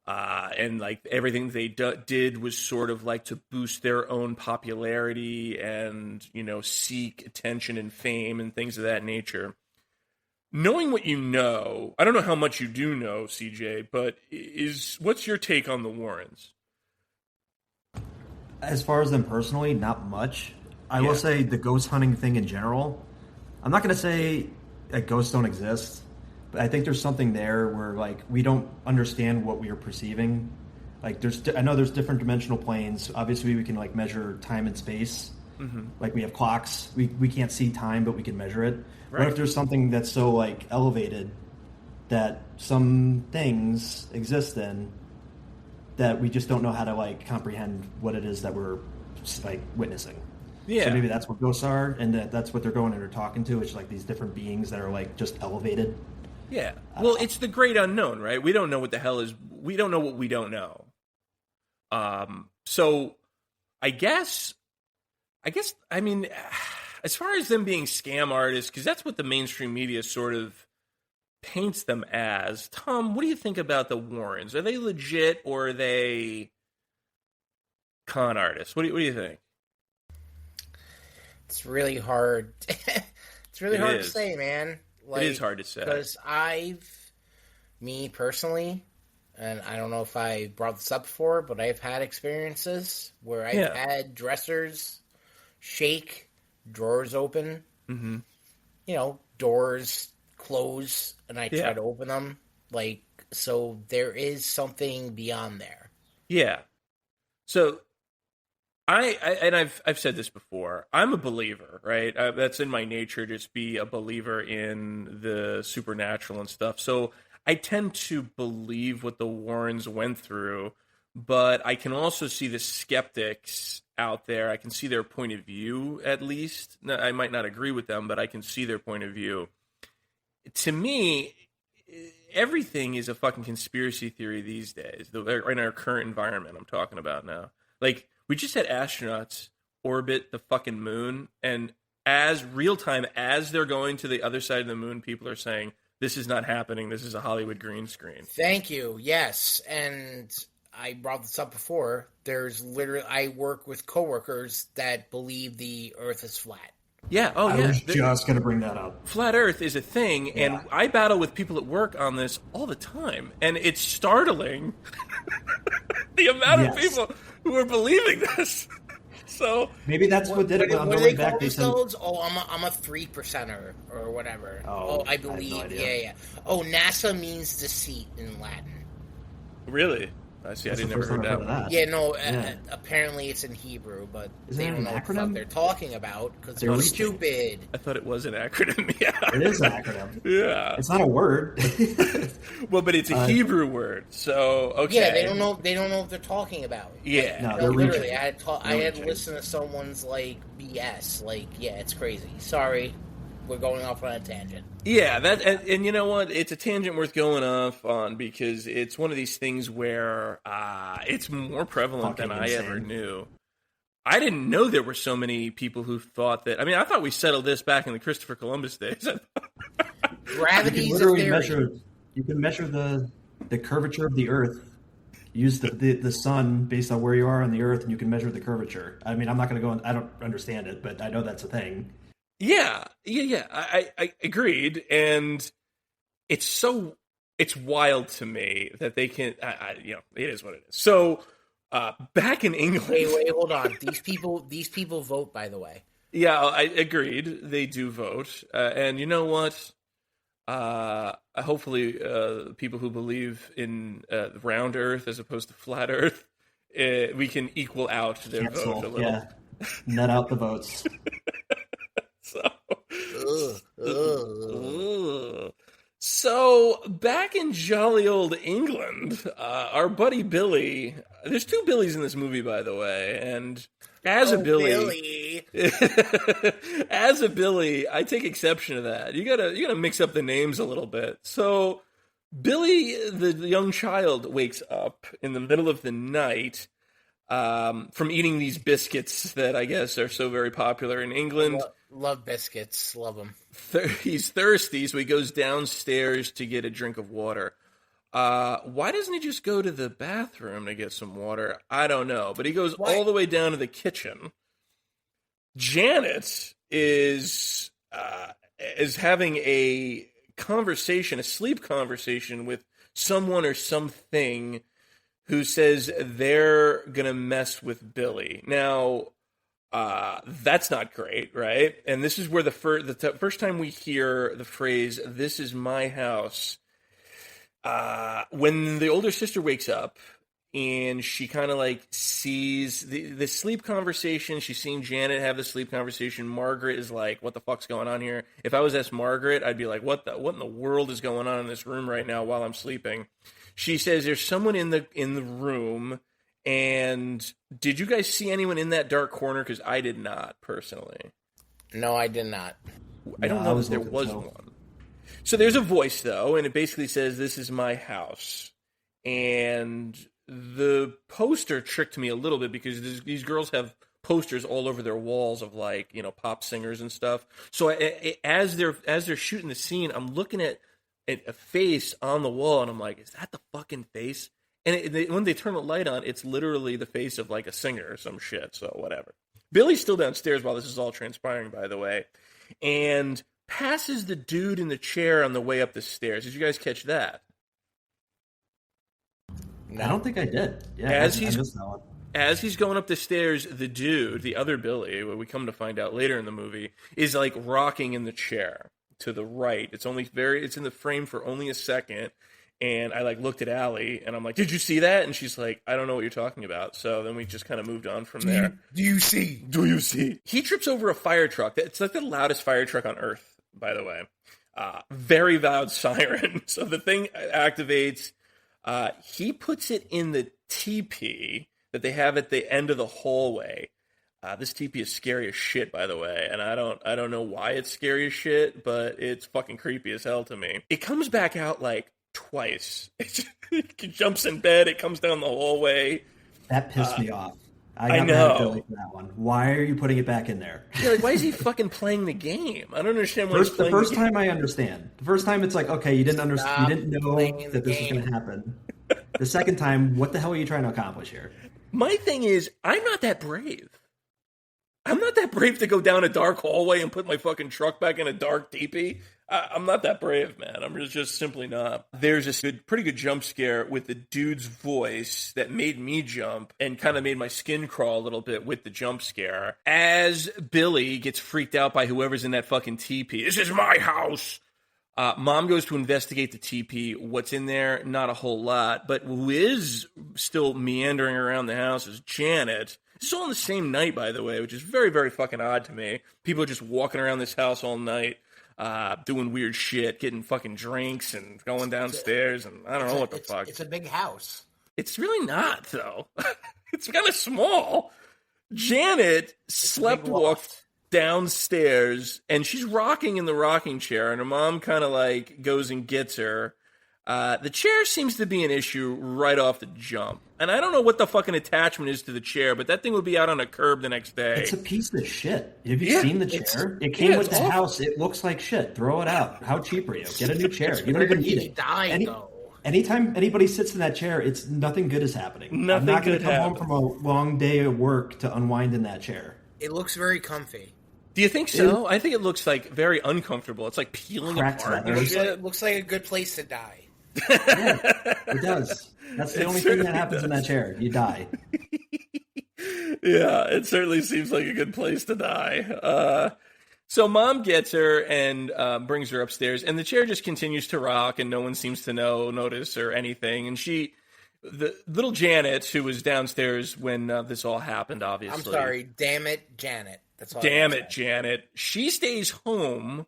And like everything they did was sort of like to boost their own popularity and, seek attention and fame and things of that nature. Knowing what you know, I don't know how much you do know, CJ, but what's your take on the Warrens? As far as them personally, not much. I will say the ghost hunting thing in general, I'm not going to say that ghosts don't exist, but I think there's something there where, like, we don't understand what we are perceiving. Like, I know there's different dimensional planes. Obviously, we can, like, measure time and space. Mm-hmm. Like, we have clocks. We can't see time, but we can measure it. Right. What if there's something that's so, like, elevated that some things exist in that we just don't know how to, like, comprehend what it is that we're, like, witnessing. Yeah. So maybe that's what ghosts are, and that's what they're going and they're talking to. It's like these different beings that are, like, just elevated. Yeah. Well, it's the great unknown, right? We don't know what the hell is. We don't know what we don't know. So I guess, I mean, as far as them being scam artists, because that's what the mainstream media sort of paints them as. Tom, what do you think about the Warrens? Are they legit or are they con artists? What do you think? It's really hard. It's really hard to say, man. Like, it is hard to say. Because me personally, and I don't know if I brought this up before, but I've had experiences where I've had dressers shake, drawers open, doors close, and I try to open them. Like, so there is something beyond there. Yeah. So I've said this before. I'm a believer, right? That's in my nature, just be a believer in the supernatural and stuff. So I tend to believe what the Warrens went through, but I can also see the skeptics out there. I can see their point of view, at least. I might not agree with them, but I can see their point of view. To me, everything is a fucking conspiracy theory these days. In our current environment, I'm talking about now. Like, we just had astronauts orbit the fucking moon, and as real time as they're going to the other side of the moon, people are saying, this is not happening. This is a Hollywood green screen. Thank you. Yes. And I brought this up before. I work with coworkers that believe the Earth is flat. Yeah. Oh, I yeah. was just going to bring that up. Flat Earth is a thing, and I battle with people at work on this all the time, and it's startling the amount of people who are believing this. So maybe that's what did it. What do they call themselves? Oh, I'm a 3%er or whatever. Oh, I believe. I have no idea. Yeah. Oh, NASA means deceit in Latin. Really? I see. I didn't ever heard that. Yeah, no. Apparently, it's in Hebrew, but they don't know what the fuck they're talking about because they're stupid. I thought it was an acronym. Yeah, it is an acronym. Yeah, it's not a word. Well, but it's a Hebrew word, so okay. Yeah, they don't know. They don't know what they're talking about. Yeah, no, they're literally. I had listened to someone's like BS. Like, yeah, it's crazy. Sorry. We're going off on a tangent. Yeah, and you know what? It's a tangent worth going off on because it's one of these things where it's more prevalent than I ever knew. I didn't know there were so many people who thought that. I mean, I thought we settled this back in the Christopher Columbus days. Gravity's a theory. You can measure the curvature of the Earth. Use the sun based on where you are on the Earth, and you can measure the curvature. I mean, I'm not going to go on. I don't understand it, but I know that's a thing. Yeah. I agreed, and it's wild to me that they can. It is what it is. So, back in England. Wait, hold on. These people vote, by the way. Yeah, I agreed. They do vote, and you know what? Hopefully, people who believe in round Earth as opposed to flat Earth, we can equal out their vote a little. Yeah, net out the votes. So, back in jolly old England, our buddy Billy. There's two Billies in this movie, by the way, and as a Billy, as a Billy, I take exception to that. You gotta mix up the names a little bit. So, Billy, the young child, wakes up in the middle of the night from eating these biscuits that I guess are so very popular in England. Love biscuits. Love them. He's thirsty, so he goes downstairs to get a drink of water. Why doesn't he just go to the bathroom to get some water? I don't know. But he goes all the way down to the kitchen. Janet is having a conversation, a sleep conversation with someone or something who says they're going to mess with Billy. Now, that's not great, right? And this is where the first time we hear the phrase, "This is my house," when the older sister wakes up and she kind of like sees the sleep conversation. She's seeing Janet have the sleep conversation. Margaret is like, "What the fuck's going on here?" If I was asked Margaret, I'd be like, "What in the world is going on in this room right now while I'm sleeping?" She says, "There's someone in the room." And did you guys see anyone in that dark corner? Because I did not, personally. No, I did not. I don't know if there was one. So there's a voice, though, and it basically says, "This is my house." And the poster tricked me a little bit because these girls have posters all over their walls of, like, pop singers and stuff. So as they're shooting the scene, I'm looking at a face on the wall, and I'm like, is that the fucking face? And when they turn the light on, it's literally the face of, like, a singer or some shit, so whatever. Billy's still downstairs while this is all transpiring, by the way, and passes the dude in the chair on the way up the stairs. Did you guys catch that? No. I don't think I did. Yeah, as he's going up the stairs, the dude, the other Billy, what we come to find out later in the movie, is, like, rocking in the chair to the right. It's in the frame for only a second. And I like looked at Allie, and I'm like, "Did you see that?" And she's like, "I don't know what you're talking about." So then we just kind of moved on from there. Do you see? Do you see? He trips over a fire truck. It's like the loudest fire truck on Earth, by the way. Very loud siren. So the thing activates. He puts it in the teepee that they have at the end of the hallway. This teepee is scary as shit, by the way, and I don't know why it's scary as shit, but it's fucking creepy as hell to me. It comes back out like twice. It jumps in bed. It comes down the hallway. That pissed me off. I know. Billy for that one. Why are you putting it back in there? Yeah, like, why is he fucking playing the game? I don't understand why he's playing the first time I understand. The first time it's like, okay, you didn't understand. You didn't know that this was going to happen. The second time, what the hell are you trying to accomplish here? My thing is, I'm not that brave. I'm not that brave to go down a dark hallway and put my fucking truck back in a dark teepee. I'm not that brave, man. I'm just simply not. There's this pretty good jump scare with the dude's voice that made me jump and kind of made my skin crawl a little bit with the jump scare. As Billy gets freaked out by whoever's in that fucking teepee. This is my house! Mom goes to investigate the teepee. What's in there? Not a whole lot. But who is still meandering around the house is Janet. This is all on the same night, by the way, which is very, very fucking odd to me. People are just walking around this house all night, doing weird shit, getting fucking drinks and going downstairs, and I don't know what the fuck. It's a big house. It's really not, though. It's kind of small. Janet walked downstairs, and she's rocking in the rocking chair, and her mom kind of like goes and gets her. The chair seems to be an issue right off the jump. And I don't know what the fucking attachment is to the chair, but that thing would be out on a curb the next day. It's a piece of shit. Have you seen the chair? It came with the house. It looks like shit. Throw it out. How cheap are you? Get a new chair. You don't even need it. Anytime anybody sits in that chair, it's nothing good is happening. I'm not going to come home from a long day of work to unwind in that chair. It looks very comfy. Do you think so? I think it looks like very uncomfortable. It's like peeling apart. It looks like a good place to die. Yeah, it does. That's the only thing that happens in that chair. You die. Yeah, it certainly seems like a good place to die. So mom gets her and brings her upstairs, and the chair just continues to rock, and no one seems to notice or anything. And the little Janet, who was downstairs when this all happened, obviously. I'm sorry, damn it, Janet. That's all. Damn it, Janet. She stays home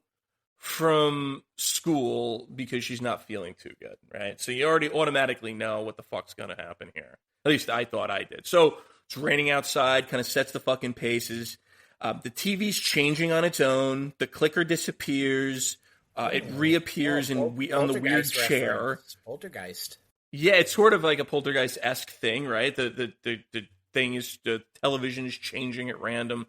from school because she's not feeling too good, right? So you already automatically know what the fuck's gonna happen here. At least I thought I did. So it's raining outside, kind of sets the fucking paces. The TV's changing on its own. The clicker disappears. It reappears on the weird chair. Poltergeist. Yeah, it's sort of like a poltergeist-esque thing, right? The thing is, the television is changing at random.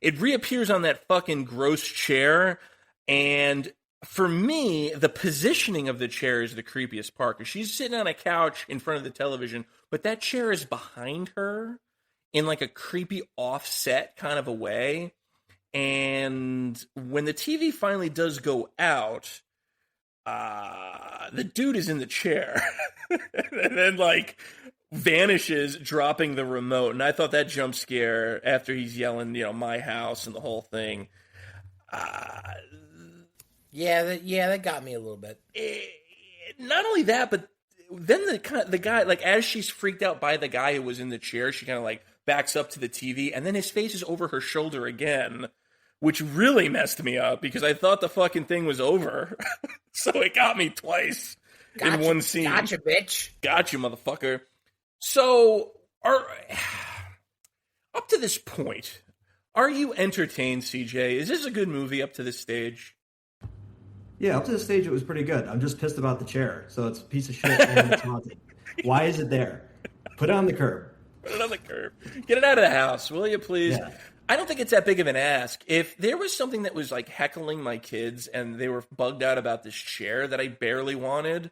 It reappears on that fucking gross chair. And for me, the positioning of the chair is the creepiest part, because she's sitting on a couch in front of the television, but that chair is behind her in like a creepy offset kind of a way. And when the TV finally does go out, the dude is in the chair and then like vanishes, dropping the remote. And I thought that jump scare after he's yelling, my house and the whole thing. That got me a little bit. Not only that, but then the guy, like, as she's freaked out by the guy who was in the chair, she kind of like backs up to the TV, and then his face is over her shoulder again, which really messed me up because I thought the fucking thing was over. So it got me twice in one scene. Gotcha, bitch. Gotcha, motherfucker. So, up to this point, are you entertained, CJ? Is this a good movie up to this stage? Yeah, up to the stage, it was pretty good. I'm just pissed about the chair. So it's a piece of shit and it's haunted. Why is it there? Put it on the curb. Put it on the curb. Get it out of the house, will you, please? Yeah. I don't think it's that big of an ask. If there was something that was like heckling my kids and they were bugged out about this chair that I barely wanted,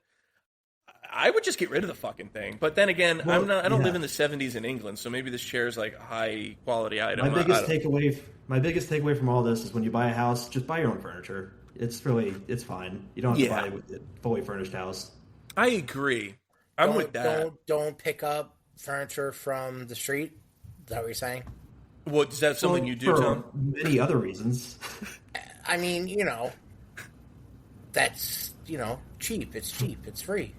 I would just get rid of the fucking thing. But then again, I don't live in the 70s in England, so maybe this chair is like a high quality item. My biggest takeaway from all this is when you buy a house, just buy your own furniture. It's fine. You don't have to buy a fully furnished house. I agree. I'm with that. Don't pick up furniture from the street. Is that what you're saying? Well, is that something you do, Tom? Many other reasons. I mean, that's, cheap. It's cheap. It's free.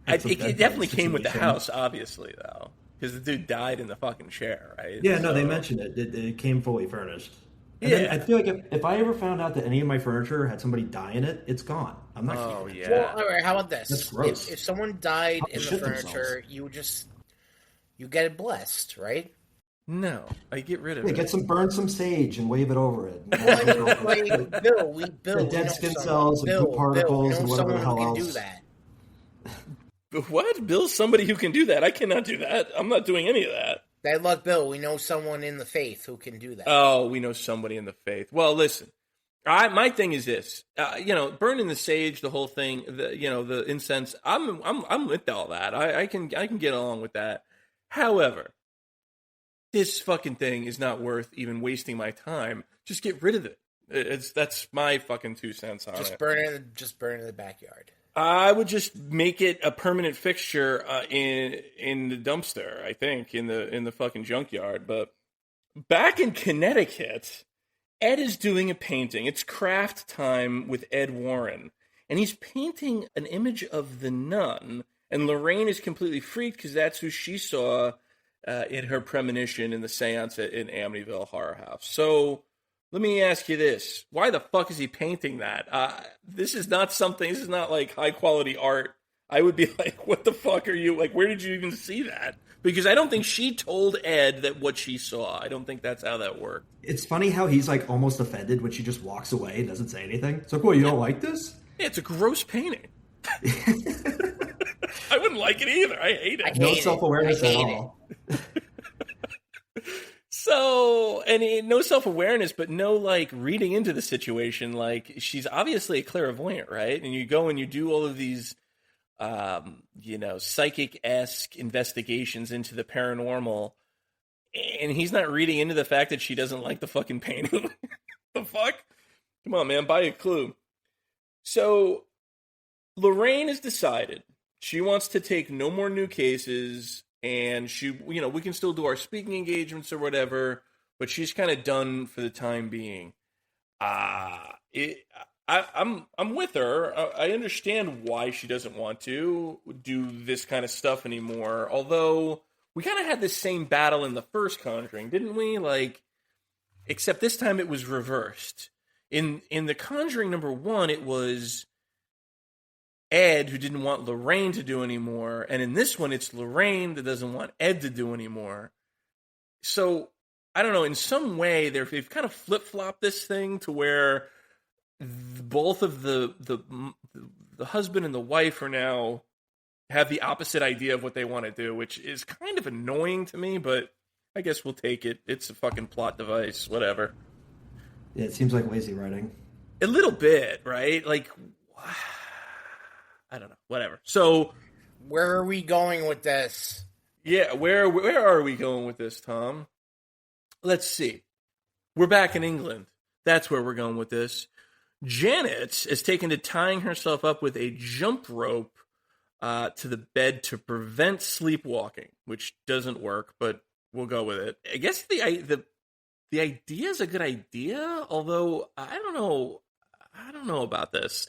It definitely came with the house, obviously, though. Because the dude died in the fucking chair, right? Yeah, no, they mentioned it. It came fully furnished. And Yeah. then I feel like if I ever found out that any of my furniture had somebody die in it, it's gone. I'm not keeping it. Well, all right, how about this? That's gross. If someone died How in the shit furniture, you get it blessed, right? No, I get rid of Yeah, it. burn some sage and wave it over it. Bill, the dead skin cells and poop particles and whatever the hell else. Do that. What? Bill's somebody who can do that. I cannot do that. I'm not doing any of that. Badluck Bill, we know someone in the faith who can do that. Oh, we know somebody in the faith. Well, listen, my thing is this. Burning the sage, the whole thing, the incense. I'm with all that. I can get along with that. However, this fucking thing is not worth even wasting my time. Just get rid of it. That's my fucking 2 cents on it. Just burn it in the backyard. I would just make it a permanent fixture in the dumpster. I think in the fucking junkyard. But back in Connecticut, Ed is doing a painting. It's craft time with Ed Warren, and he's painting an image of the nun. And Lorraine is completely freaked because that's who she saw in her premonition in the seance in Amityville Horror House. So let me ask you this. Why the fuck is he painting that? This is not like high quality art. I would be like, what the fuck are you, like, where did you even see that? Because I don't think she told Ed that what she saw. I don't think that's how that worked. It's funny how he's like almost offended when she just walks away and doesn't say anything. So cool, you don't like this? Yeah, it's a gross painting. I wouldn't like it either. I hate it. No self-awareness at all. So, and no self-awareness, but no, like, reading into the situation. Like, she's obviously a clairvoyant, right? And you go and you do all of these, psychic-esque investigations into the paranormal, and he's not reading into the fact that she doesn't like the fucking painting. The fuck? Come on, man, buy a clue. So, Lorraine has decided she wants to take no more new cases. And she, we can still do our speaking engagements or whatever, but she's kind of done for the time being. I'm with her. I understand why she doesn't want to do this kind of stuff anymore. Although we kind of had this same battle in the first Conjuring, didn't we? Like, except this time it was reversed. In the Conjuring #1, it was Ed who didn't want Lorraine to do anymore, and in this one it's Lorraine that doesn't want Ed to do anymore. So I don't know, in some way they've kind of flip-flopped this thing to where both of the husband and the wife are now have the opposite idea of what they want to do, which is kind of annoying to me, but I guess we'll take it. It's a fucking plot device, whatever. Yeah, it seems like lazy writing. A little bit, right? Like, I don't know. Whatever. So, where are we going with this? Yeah, where are we going with this, Tom? Let's see. We're back in England. That's where we're going with this. Janet is taken to tying herself up with a jump rope to the bed to prevent sleepwalking, which doesn't work, but we'll go with it. I guess the idea is a good idea, although I don't know about this.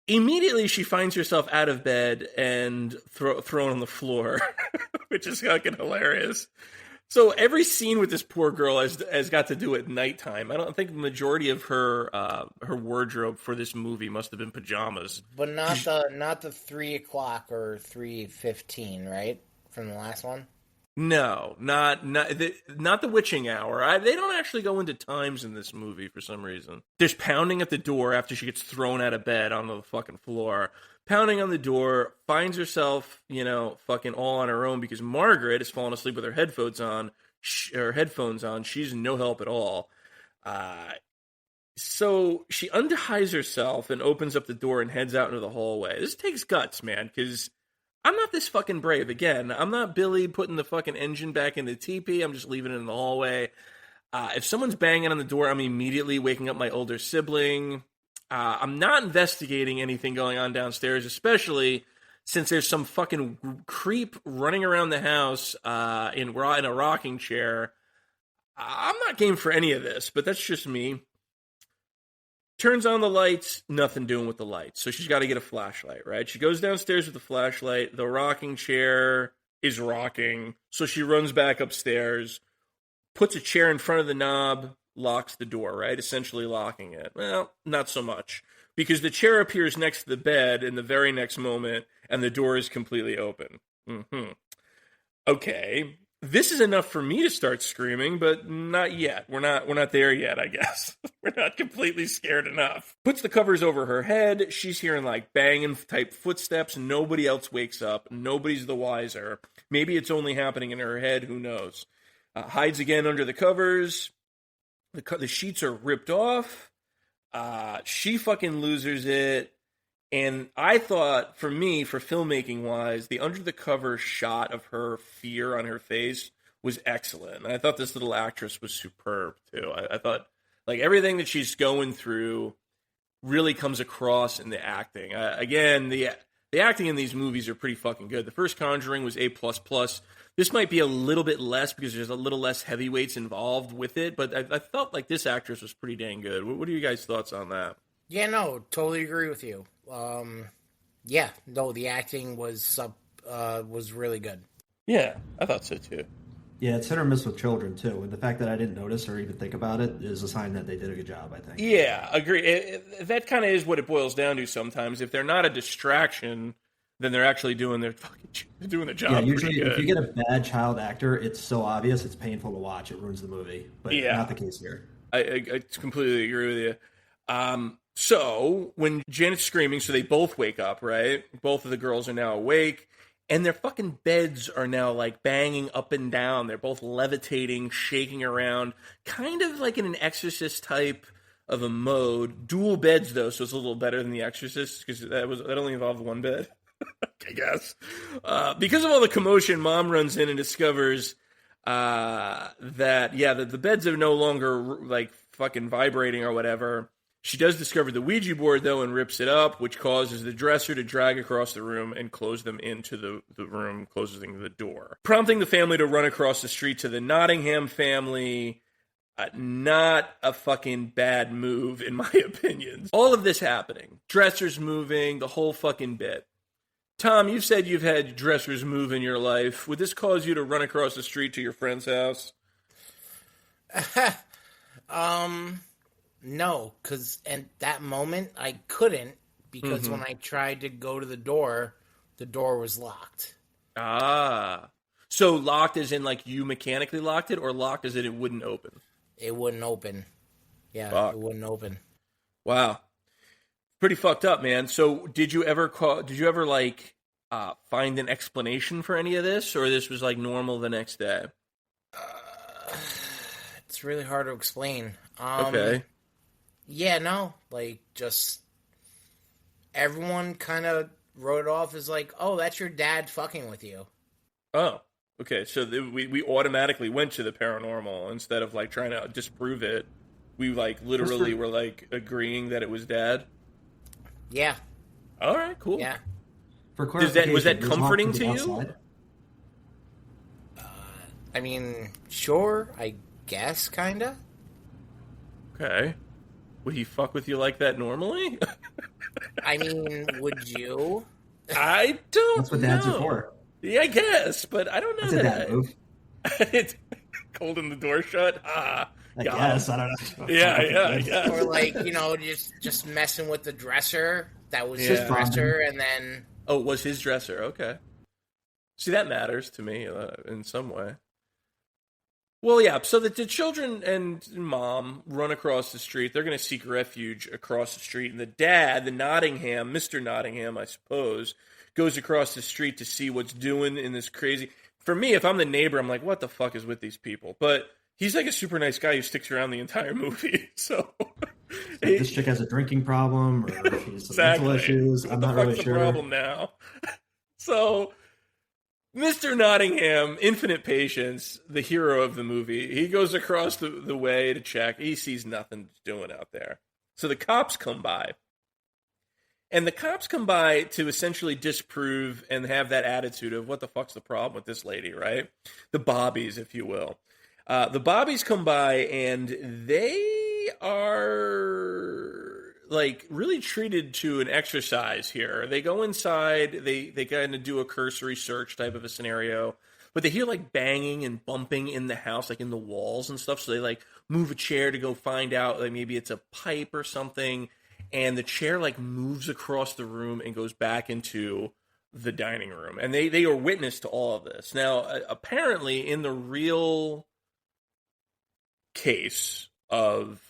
Immediately, she finds herself out of bed and thrown on the floor, which is fucking hilarious. So every scene with this poor girl has got to do at nighttime. I don't think the majority of her wardrobe for this movie must have been pajamas, but not the 3:00 or 3:15, right, from the last one. No, not the witching hour. They don't actually go into times in this movie for some reason. There's pounding at the door after she gets thrown out of bed onto the fucking floor. Pounding on the door, finds herself, fucking all on her own because Margaret has fallen asleep with her headphones on. She's no help at all. So she unties herself and opens up the door and heads out into the hallway. This takes guts, man, because I'm not this fucking brave. Again, I'm not Billy putting the fucking engine back in the teepee. I'm just leaving it in the hallway. If someone's banging on the door, I'm immediately waking up my older sibling. I'm not investigating anything going on downstairs, especially since there's some fucking creep running around the house in a rocking chair. I'm not game for any of this, but that's just me. Turns on the lights, nothing doing with the lights. So she's got to get a flashlight, right? She goes downstairs with the flashlight. The rocking chair is rocking. So she runs back upstairs, puts a chair in front of the knob, locks the door, right? Essentially locking it. Well, not so much. Because the chair appears next to the bed in the very next moment, and the door is completely open. Okay. This is enough for me to start screaming, but not yet. We're not there yet, I guess. We're not completely scared enough. Puts the covers over her head. She's hearing like banging type footsteps. Nobody else wakes up. Nobody's the wiser. Maybe it's only happening in her head. Who knows? Hides again under the covers. The sheets are ripped off. She fucking loses it. And I thought, for me, for filmmaking wise, the under the cover shot of her fear on her face was excellent. And I thought this little actress was superb too. I thought like everything that she's going through really comes across in the acting. Again, the acting in these movies are pretty fucking good. The first Conjuring was A++. This might be a little bit less because there's a little less heavyweights involved with it, but I felt like this actress was pretty dang good. What are you guys' thoughts on that? Yeah, no, totally agree with you. Yeah, no, the acting was really good. Yeah, I thought so too. Yeah, it's hit or miss with children too, and the fact that I didn't notice or even think about it is a sign that they did a good job, I think. Yeah, agree. That kind of is what it boils down to sometimes. If they're not a distraction, then they're actually doing their job. Yeah, usually if you get a bad child actor, it's so obvious, it's painful to watch. It ruins the movie, but not the case here. I completely agree with you. So when Janet's screaming, so they both wake up, right? Both of the girls are now awake, and their fucking beds are now like banging up and down. They're both levitating, shaking around, kind of like in an Exorcist type of a mode. Dual beds though, so it's a little better than the Exorcist because that only involved one bed, I guess. Because of all the commotion, Mom runs in and discovers that the beds are no longer like fucking vibrating or whatever. She does discover the Ouija board, though, and rips it up, which causes the dresser to drag across the room and close them into the room, closing the door. Prompting the family to run across the street to the Nottingham family. Not a fucking bad move, in my opinion. All of this happening. Dressers moving, the whole fucking bit. Tom, you've said you've had dressers move in your life. Would this cause you to run across the street to your friend's house? No, because at that moment I couldn't because when I tried to go to the door was locked. Ah. So locked as in like you mechanically locked it, or locked as in it wouldn't open? It wouldn't open. Yeah, Fuck. It wouldn't open. Wow. Pretty fucked up, man. So did you ever find an explanation for any of this, or this was like normal the next day? It's really hard to explain. Okay. Yeah, no, like, just everyone kind of wrote it off as like, oh, that's your dad fucking with you. Oh, okay. So we automatically went to the paranormal instead of like trying to disprove it. We like literally were like agreeing that it was dad. Yeah. All right, cool. Yeah. For clarification, was that comforting to you? I mean, sure, I guess, kinda. Okay. Would he fuck with you like that normally? I mean, would you? I don't know. That's what dads are for. Yeah, I guess, but I don't know That's a that. dad move. It's holding the door shut. I guess. I don't know. Yeah, I guess. Or like, just messing with the dresser. That was his Yeah. dresser, and then... Oh, it was his dresser. Okay. See, that matters to me in some way. Well, yeah, so the children and mom run across the street. They're going to seek refuge across the street. And the dad, Mr. Nottingham, I suppose, goes across the street to see what's doing in this crazy... For me, if I'm the neighbor, I'm like, what the fuck is with these people? But he's like a super nice guy who sticks around the entire movie, so... This chick has a drinking problem, or she's some mental issues. I'm not really sure. What's the problem now? So... Mr. Nottingham, infinite patience, the hero of the movie, he goes across the way to check. He sees nothing doing out there. So the cops come by. And the cops come by to essentially disprove and have that attitude of what the fuck's the problem with this lady, right? The Bobbies, if you will. The Bobbies come by and they are like really treated to an exercise here. They go inside, they kind of do a cursory search type of a scenario, but they hear like banging and bumping in the house, like in the walls and stuff. So they like move a chair to go find out, like maybe it's a pipe or something, and the chair like moves across the room and goes back into the dining room. And they are witness to all of this. Now, apparently in the real case of,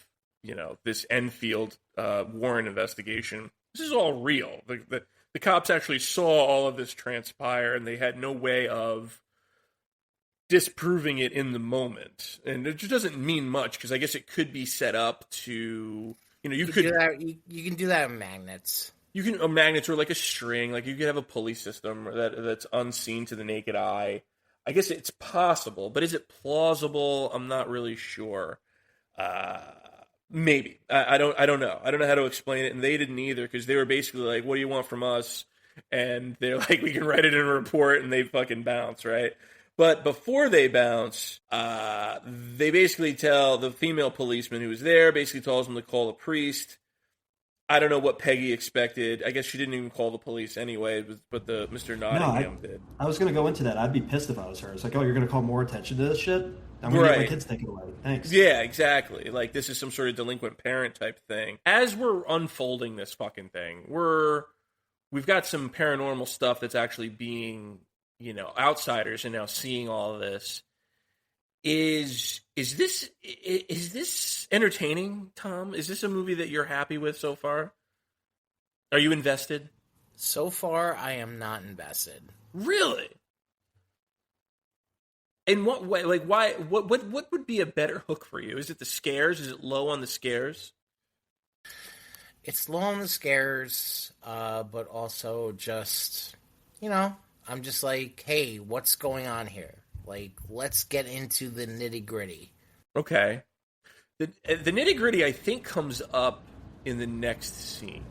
you know, this Enfield Warren investigation, this is all real. The cops actually saw all of this transpire, and they had no way of disproving it in the moment. And it just doesn't mean much, because I guess it could be set up to, you know, you could do that, you can do that with magnets. You can a magnet or like a string, like you could have a pulley system that's unseen to the naked eye. I guess it's possible, but is it plausible? I'm not really sure. Maybe. I don't know. I don't know how to explain it, and they didn't either, because they were basically like, "What do you want from us?" And they're like, "We can write it in a report," and they fucking bounce, right? But before they bounce, they basically tell the female policeman who was there, basically tells them to call a priest. I don't know what Peggy expected. I guess she didn't even call the police anyway, but the Mr. Nottingham did. I was going to go into that. I'd be pissed if I was her. It's like, oh, you're going to call more attention to this shit? I'm going to get my kids taken away. Thanks. Yeah, exactly. Like, this is some sort of delinquent parent type thing. As we're unfolding this fucking thing, we've got some paranormal stuff that's actually being, you know, outsiders are now seeing all of this. Is this entertaining, Tom? Is this a movie that you're happy with so far? Are you invested? So far, I am not invested. Really? In what way? Like, why? What would be a better hook for you? Is it the scares? Is it low on the scares? It's low on the scares, but also just, you know, I'm just like, hey, what's going on here? Like, let's get into the nitty-gritty. Okay. The nitty-gritty, I think, comes up in the next scene.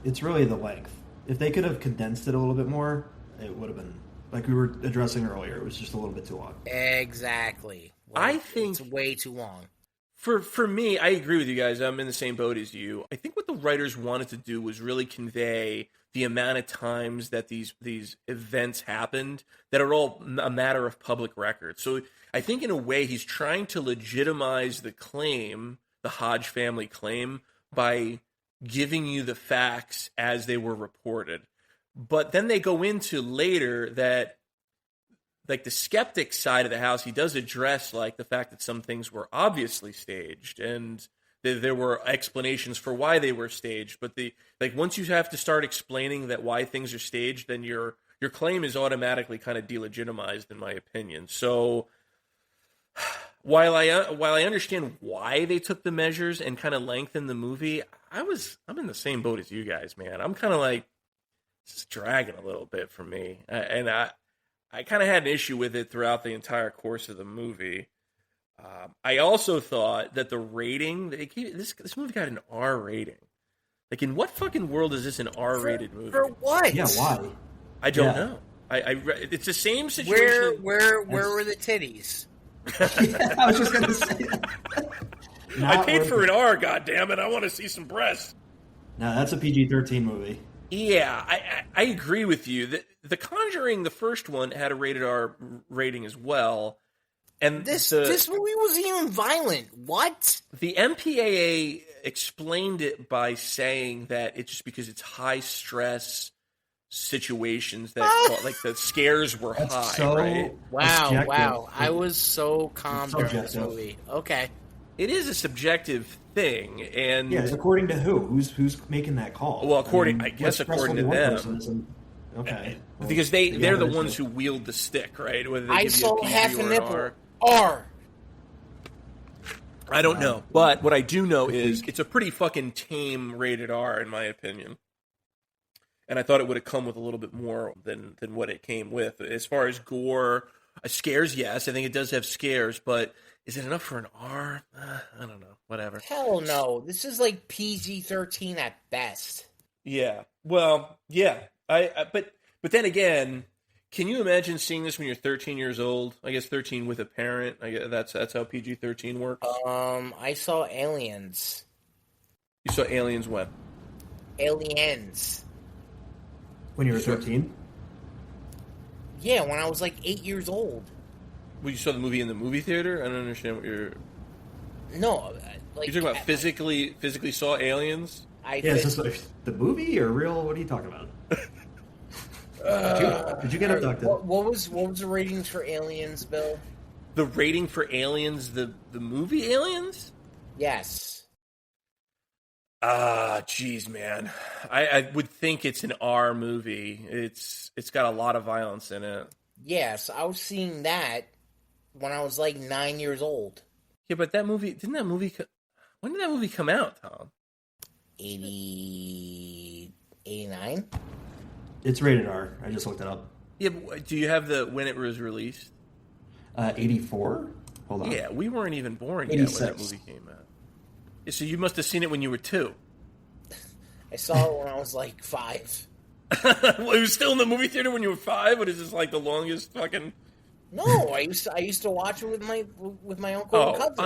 It's really the length. If they could have condensed it a little bit more, it would have been, like we were addressing earlier, it was just a little bit too long. Exactly. Like, I think it's way too long. For me, I agree with you guys. I'm in the same boat as you. I think what the writers wanted to do was really convey the amount of times that these events happened that are all a matter of public record. So I think in a way he's trying to legitimize the claim, the Hodge family claim, by giving you the facts as they were reported. But then they go into later that, like, the skeptic side of the house, he does address, like, the fact that some things were obviously staged, and there were explanations for why they were staged. But once you have to start explaining that why things are staged, then your claim is automatically kind of delegitimized, in my opinion. So while I understand why they took the measures and kind of lengthened the movie, I'm in the same boat as you guys, man. I'm kind of like, it's dragging a little bit for me, and I kind of had an issue with it throughout the entire course of the movie. I also thought that the rating, this movie got an R rating. Like, in what fucking world is this an R-rated movie? For what? Yeah, why? I don't know. It's the same situation. Where were the titties? Yeah, I was just going to say that. I paid for an R, goddammit. I want to see some breasts. No, that's a PG-13 movie. Yeah, I agree with you. The Conjuring, the first one, had a rated R rating as well. And this movie wasn't even violent. What? The MPAA explained it by saying that it's just because it's high stress situations that like the scares were That's high. So right? Wow! I was so calm during this movie. Okay, it is a subjective thing, and yeah, according to who? Who's making that call? Well, I guess according to them. Okay, because they're the ones who wield the stick, right? Whether they I give saw you a PG half a or an nipple. R. R. I don't know, but what I do know is it's a pretty fucking tame rated R, in my opinion. And I thought it would have come with a little bit more than what it came with. As far as gore, scares, yes, I think it does have scares, but is it enough for an R? I don't know. Whatever. Hell no. This is like PG-13 at best. Yeah. Well, yeah. But then again, can you imagine seeing this when you're 13 years old? I guess 13 with a parent. I guess that's how PG-13 works. I saw Aliens. You saw Aliens when? Aliens. When you were 13? Yeah, when I was like 8 years old. Well, you saw the movie in the movie theater? I don't understand what you're... No, like... You're talking about physically saw Aliens? Is this like the movie or real? What are you talking about? Did you get abducted? What was the ratings for Aliens, Bill? The rating for Aliens, the movie Aliens? Yes. Jeez, man. I would think it's an R movie. It's got a lot of violence in it. Yes, I was seeing that when I was like 9 years old. Yeah, but when did that movie come out, Tom? 89? It's rated R. I just looked it up. Yeah, but do you have when it was released? 84? Hold on. Yeah, we weren't even born 86. yet when that movie came out. Yeah, so you must have seen it when you were 2. I saw it when I was like 5. Well, it was still in the movie theater when you were 5? What is this, like the longest fucking... No, I used to watch it with my uncle and cousins.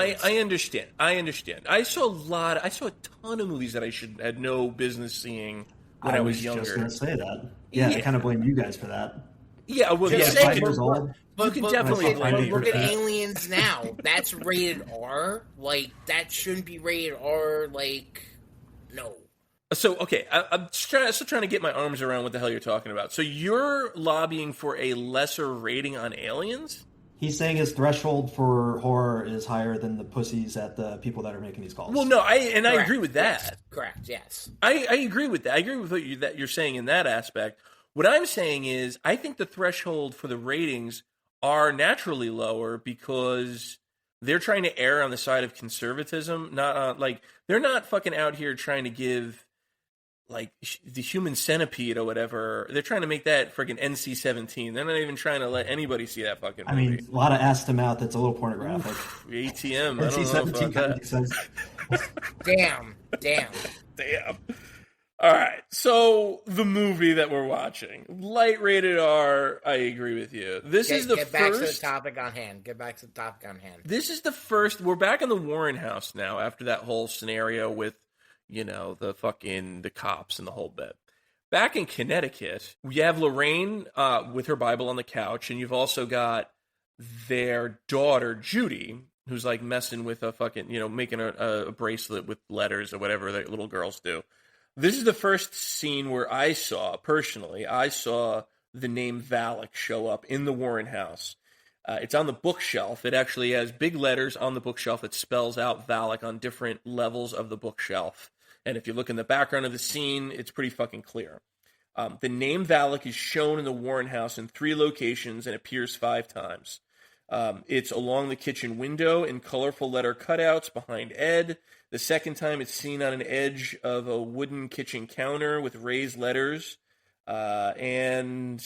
I understand. I saw a ton of movies that I had no business seeing when I was younger. I was just going to say that. Yeah, I kind of blame you guys for that. Yeah, well, Just 5 years old. But you can definitely blame me for look at that. Aliens now. That's rated R. Like, that shouldn't be rated R. Like, no. So, okay, I'm still trying to get my arms around what the hell you're talking about. So you're lobbying for a lesser rating on Aliens? He's saying his threshold for horror is higher than the pussies at the people that are making these calls. Well, no, I agree with that. Correct, yes. I agree with that. I agree with what you're saying in that aspect. What I'm saying is I think the threshold for the ratings are naturally lower because they're trying to err on the side of conservatism. Not they're not fucking out here trying to give like the Human Centipede or whatever. They're trying to make that freaking NC-17. They're not even trying to let anybody see that fucking movie. I mean, a lot of ass to mouth. That's a little pornographic. ATM. NC-17 kind of makes sense. Damn. All right, so the movie that we're watching, light rated R. I agree with you. Get back to the topic on hand. This is the first. We're back in the Warren house now after that whole scenario with, the cops and the whole bit. Back in Connecticut, we have Lorraine with her Bible on the couch, and you've also got their daughter Judy, who's like messing with a fucking, making a bracelet with letters or whatever that little girls do. This is the first scene where I saw the name Valak show up in the Warren house. It's on the bookshelf. It actually has big letters on the bookshelf that spells out Valak on different levels of the bookshelf. And if you look in the background of the scene, it's pretty fucking clear. The name Valak is shown in the Warren house in 3 locations and appears 5 times. It's along the kitchen window in colorful letter cutouts behind Ed. The second time it's seen on an edge of a wooden kitchen counter with raised letters. And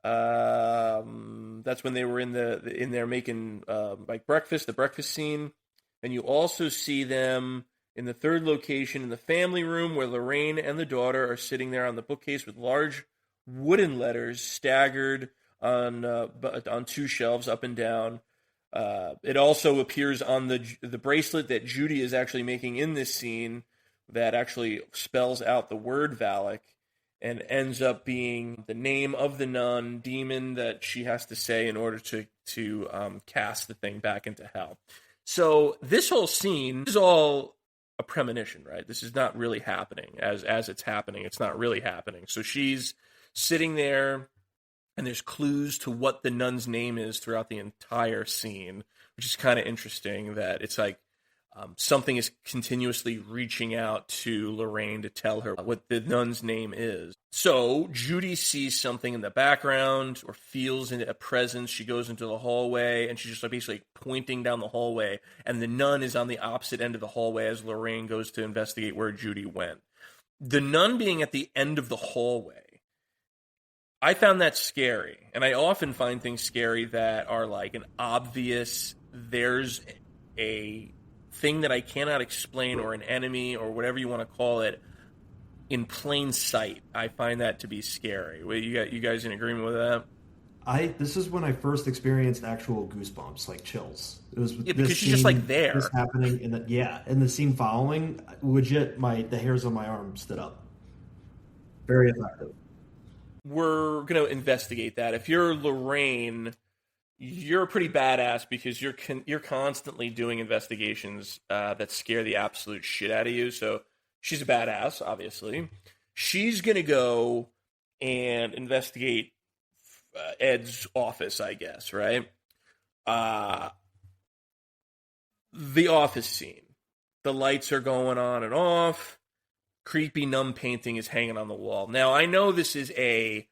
that's when they were in there making breakfast, the breakfast scene. And you also see them in the 3rd location in the family room where Lorraine and the daughter are sitting there on the bookcase with large wooden letters staggered on 2 shelves up and down. It also appears on the bracelet that Judy is actually making in this scene that actually spells out the word Valak and ends up being the name of the nun demon that she has to say in order to cast the thing back into hell. So this whole scene is all a premonition, right? This is not really happening. As it's happening, it's not really happening. So she's sitting there, and there's clues to what the nun's name is throughout the entire scene, which is kind of interesting that it's like something is continuously reaching out to Lorraine to tell her what the nun's name is. So Judy sees something in the background or feels a presence. She goes into the hallway, and she's just like basically pointing down the hallway, and the nun is on the opposite end of the hallway as Lorraine goes to investigate where Judy went. The nun being at the end of the hallway, I found that scary, and I often find things scary that are like an obvious, there's a thing that I cannot explain or an enemy or whatever you want to call it in plain sight. I find that to be scary. You guys in agreement with that? This is when I first experienced actual goosebumps, like chills. It was because she's just like there. This happening in the scene following, legit, the hairs on my arm stood up. Very effective. We're gonna investigate that. If you're Lorraine, you're pretty badass because you're constantly doing investigations that scare the absolute shit out of you. So she's a badass, obviously. She's gonna go and investigate Ed's office, I guess, right? The office scene. The lights are going on and off. Creepy numb painting is hanging on the wall. Now, I know this is a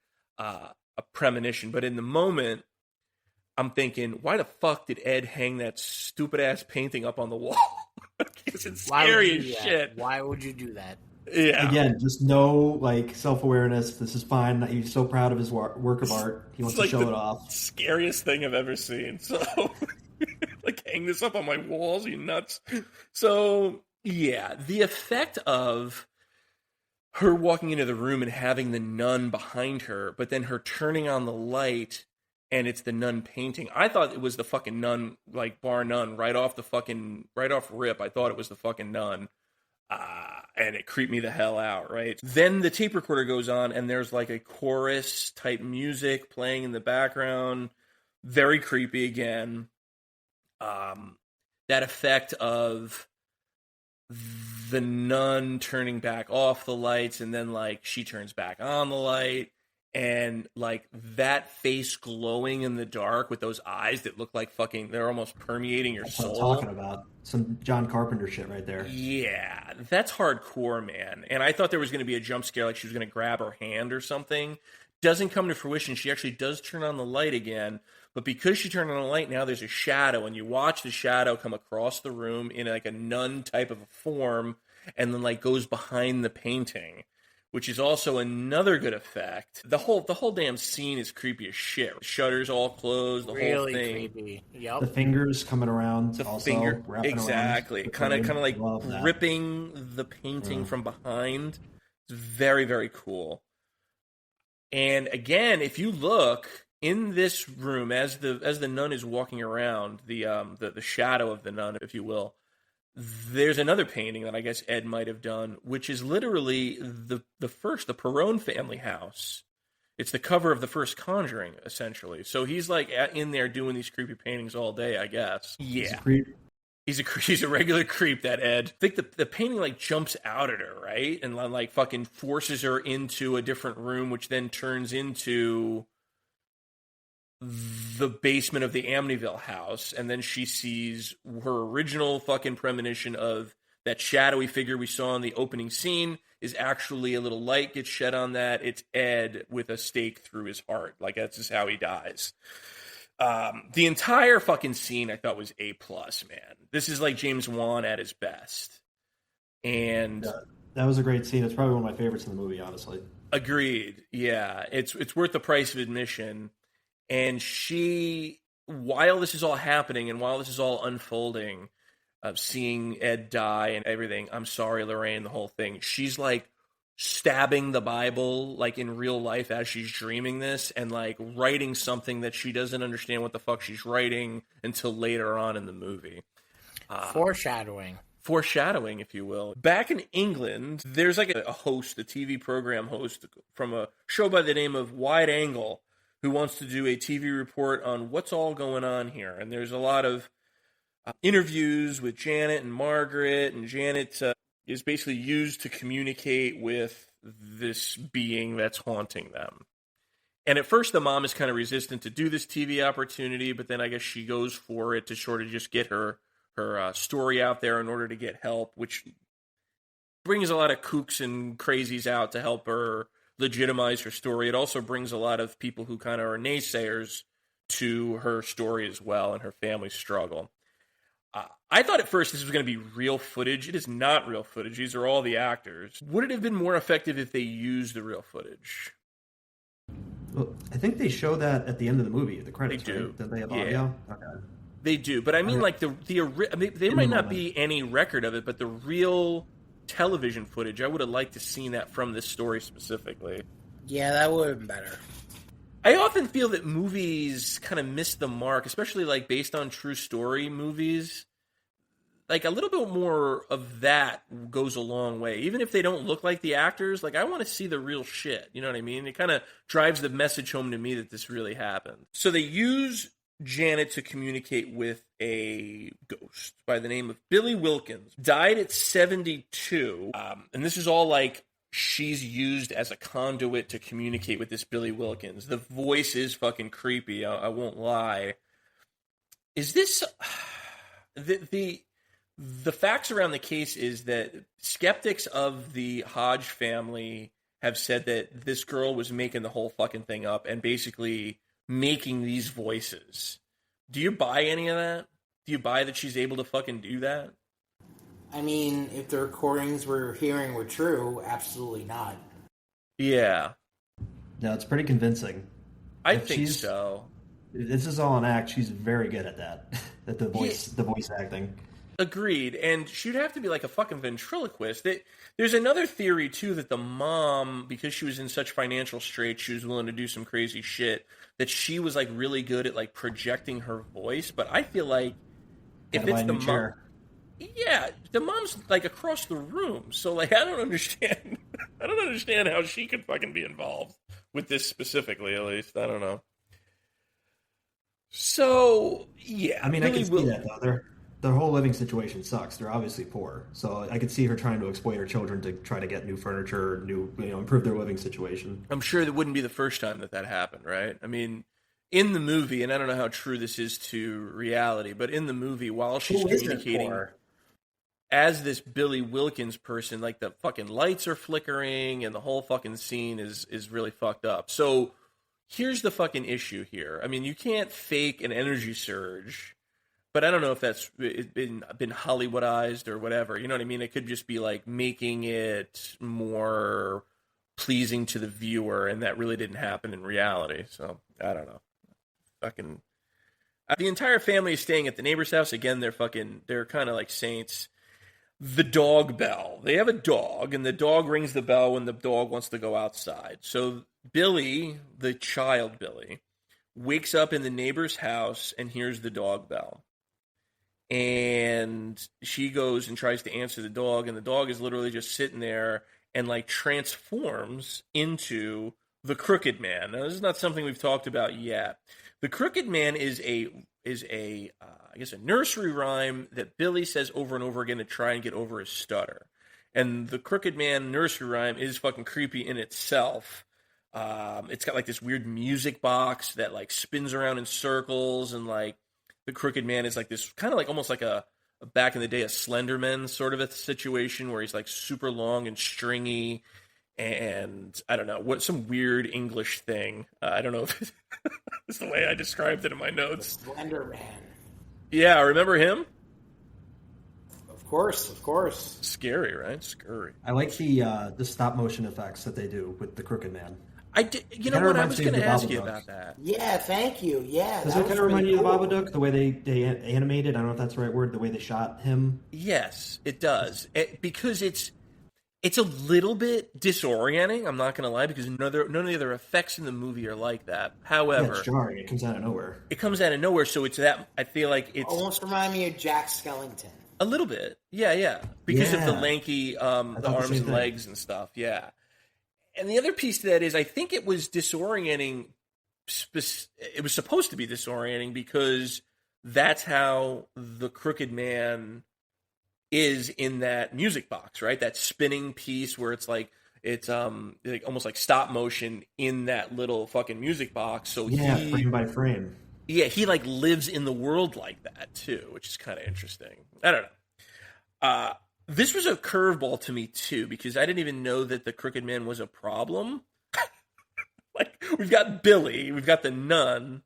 premonition, but in the moment, I'm thinking, why the fuck did Ed hang that stupid-ass painting up on the wall? Because it's scary as shit. Why would you do that? Yeah. Again, just no self-awareness. This is fine. He's so proud of his work of art. He wants to show it off. Scariest thing I've ever seen. So, hang this up on my walls, you nuts. So, yeah, the effect of her walking into the room and having the nun behind her, but then her turning on the light and it's the nun painting. I thought it was the fucking nun, bar none, right off rip. I thought it was the fucking nun. And it creeped me the hell out, right? Then the tape recorder goes on, and there's a chorus-type music playing in the background. Very creepy again. That effect of the nun turning back off the lights, and then, she turns back on the light, and, that face glowing in the dark with those eyes that look like they're almost permeating your soul. That's what I'm talking about. Some John Carpenter shit right there. Yeah, that's hardcore, man. And I thought there was going to be a jump scare, she was going to grab her hand or something. Doesn't come to fruition. She actually does turn on the light again. But because she turned on the light, now there's a shadow, and you watch the shadow come across the room in a nun type of a form, and then goes behind the painting, which is also another good effect. The whole damn scene is creepy as shit. The shutters all closed, the whole thing. Really creepy. Yep. The fingers coming around, wrapping exactly. Around. Kind of ripping the painting from behind. It's very, very cool. And again, if you look in this room as the nun is walking around, the shadow of the nun, if you will, there's another painting that I guess Ed might have done, which is literally the Perron family house. It's the cover of the first Conjuring, essentially. So he's in there doing these creepy paintings all day, I guess. Yeah. He's a regular creep, that Ed. I think the painting jumps out at her, right? And fucking forces her into a different room, which then turns into the basement of the Amityville house, and then she sees her original fucking premonition of that shadowy figure we saw in the opening scene is actually a little light gets shed on that. It's Ed with a stake through his heart. That's just how he dies. The entire fucking scene I thought was A+, man. This is James Wan at his best. And that was a great scene. It's probably one of my favorites in the movie, honestly. Agreed. Yeah. It's worth the price of admission. And she, while this is all happening and while this is all unfolding, of seeing Ed die and everything, I'm sorry, Lorraine, the whole thing, she's stabbing the Bible in real life as she's dreaming this, and writing something that she doesn't understand what the fuck she's writing until later on in the movie. Foreshadowing, if you will. Back in England, there's a host, a TV program host from a show by the name of Wide Angle, who wants to do a TV report on what's all going on here. And there's a lot of interviews with Janet and Margaret, and Janet is basically used to communicate with this being that's haunting them. And at first the mom is kind of resistant to do this TV opportunity, but then I guess she goes for it to sort of just get her story out there in order to get help, which brings a lot of kooks and crazies out to help her legitimize her story. It also brings a lot of people who kind of are naysayers to her story as well and her family's struggle. I thought at first this was going to be real footage. It is not real footage. These are all the actors. Would it have been more effective if they used the real footage? Well, I think they show that at the end of the movie, the credits. They do. Right? That they have audio? Okay. They do. But I mean, there might not be any record of it, but the real television footage, I would have liked to seen that from this story specifically. Yeah, that would have been better. I often feel that movies kind of miss the mark, especially like based on true story movies. Like a little bit more of that goes a long way. Even if they don't look like the actors, like I want to see the real shit. You know what I mean? It kind of drives the message home to me that this really happened. So they use Janet to communicate with a ghost by the name of Billy Wilkins. Died at 72. And this is all like she's used as a conduit to communicate with this Billy Wilkins. The voice is fucking creepy. I won't lie. Is this the facts around the case is that skeptics of the Hodge family have said that this girl was making the whole fucking thing up and basically making these voices. Do you buy any of that? Do you buy that she's able to fucking do that? I mean, if the recordings we're hearing were true, absolutely not. Yeah. No, it's pretty convincing. I think so. This is all an act. She's very good at that. At the voice acting. Agreed. And she'd have to be like a fucking ventriloquist. There's another theory, too, that the mom, because she was in such financial straits, she was willing to do some crazy shit, that she was, like, really good at, like, projecting her voice. But I feel like if it's the mom... Yeah, the mom's, like, across the room. So, like, I don't understand. I don't understand how she could fucking be involved with this specifically, at least. I don't know. So, yeah. I mean, I can see that, though. Their whole living situation sucks. They're obviously poor. So I could see her trying to exploit her children to try to get new furniture, improve their living situation. I'm sure that wouldn't be the first time that happened, right? I mean, in the movie, and I don't know how true this is to reality, but in the movie, while she's communicating as this Billy Wilkins person, like the fucking lights are flickering and the whole fucking scene is really fucked up. So here's the fucking issue here. I mean, you can't fake an energy surge. But I don't know if that's been Hollywoodized or whatever. You know what I mean? It could just be like making it more pleasing to the viewer, and that really didn't happen in reality. So I don't know. Fucking the entire family is staying at the neighbor's house. Again, they're kind of like saints. The dog bell. They have a dog, and the dog rings the bell when the dog wants to go outside. So Billy, the child Billy, wakes up in the neighbor's house and hears the dog bell. And she goes and tries to answer the dog, and the dog is literally just sitting there and like transforms into the Crooked Man. Now, this is not something we've talked about yet. The Crooked Man is a nursery rhyme that Billy says over and over again to try and get over his stutter. And the Crooked Man nursery rhyme is fucking creepy in itself. It's got like this weird music box that like spins around in circles, and like the Crooked Man is like this kind of like almost like a back in the day a Slender Man sort of a situation where he's like super long and stringy, and I don't know what, some weird English thing. I don't know if it's the way I described it in my notes. The Slender Man. Yeah, remember him? Of course. Scary, right? Scary. I like the stop motion effects that they do with the Crooked Man. I did. You know what? I was going to ask you about that. Yeah, thank you. Yeah, does that kind of remind you of Babadook? The way they animated? I don't know if that's the right word. The way they shot him. Yes, it does. Because it's a little bit disorienting. I'm not going to lie, because none of the other effects in the movie are like that. However, it's jarring. It comes out of nowhere. So it's that. I feel like it's almost remind me of Jack Skellington. A little bit. Yeah. Because of the lanky, the arms and legs and stuff. Yeah. And the other piece to that is I think it was disorienting. It was supposed to be disorienting because that's how the Crooked Man is in that music box, right? That spinning piece where it's like almost like stop motion in that little fucking music box. So frame by frame. Yeah, he like lives in the world like that too, which is kind of interesting. I don't know. This was a curveball to me, too, because I didn't even know that the Crooked Man was a problem. Like, we've got Billy, we've got the nun.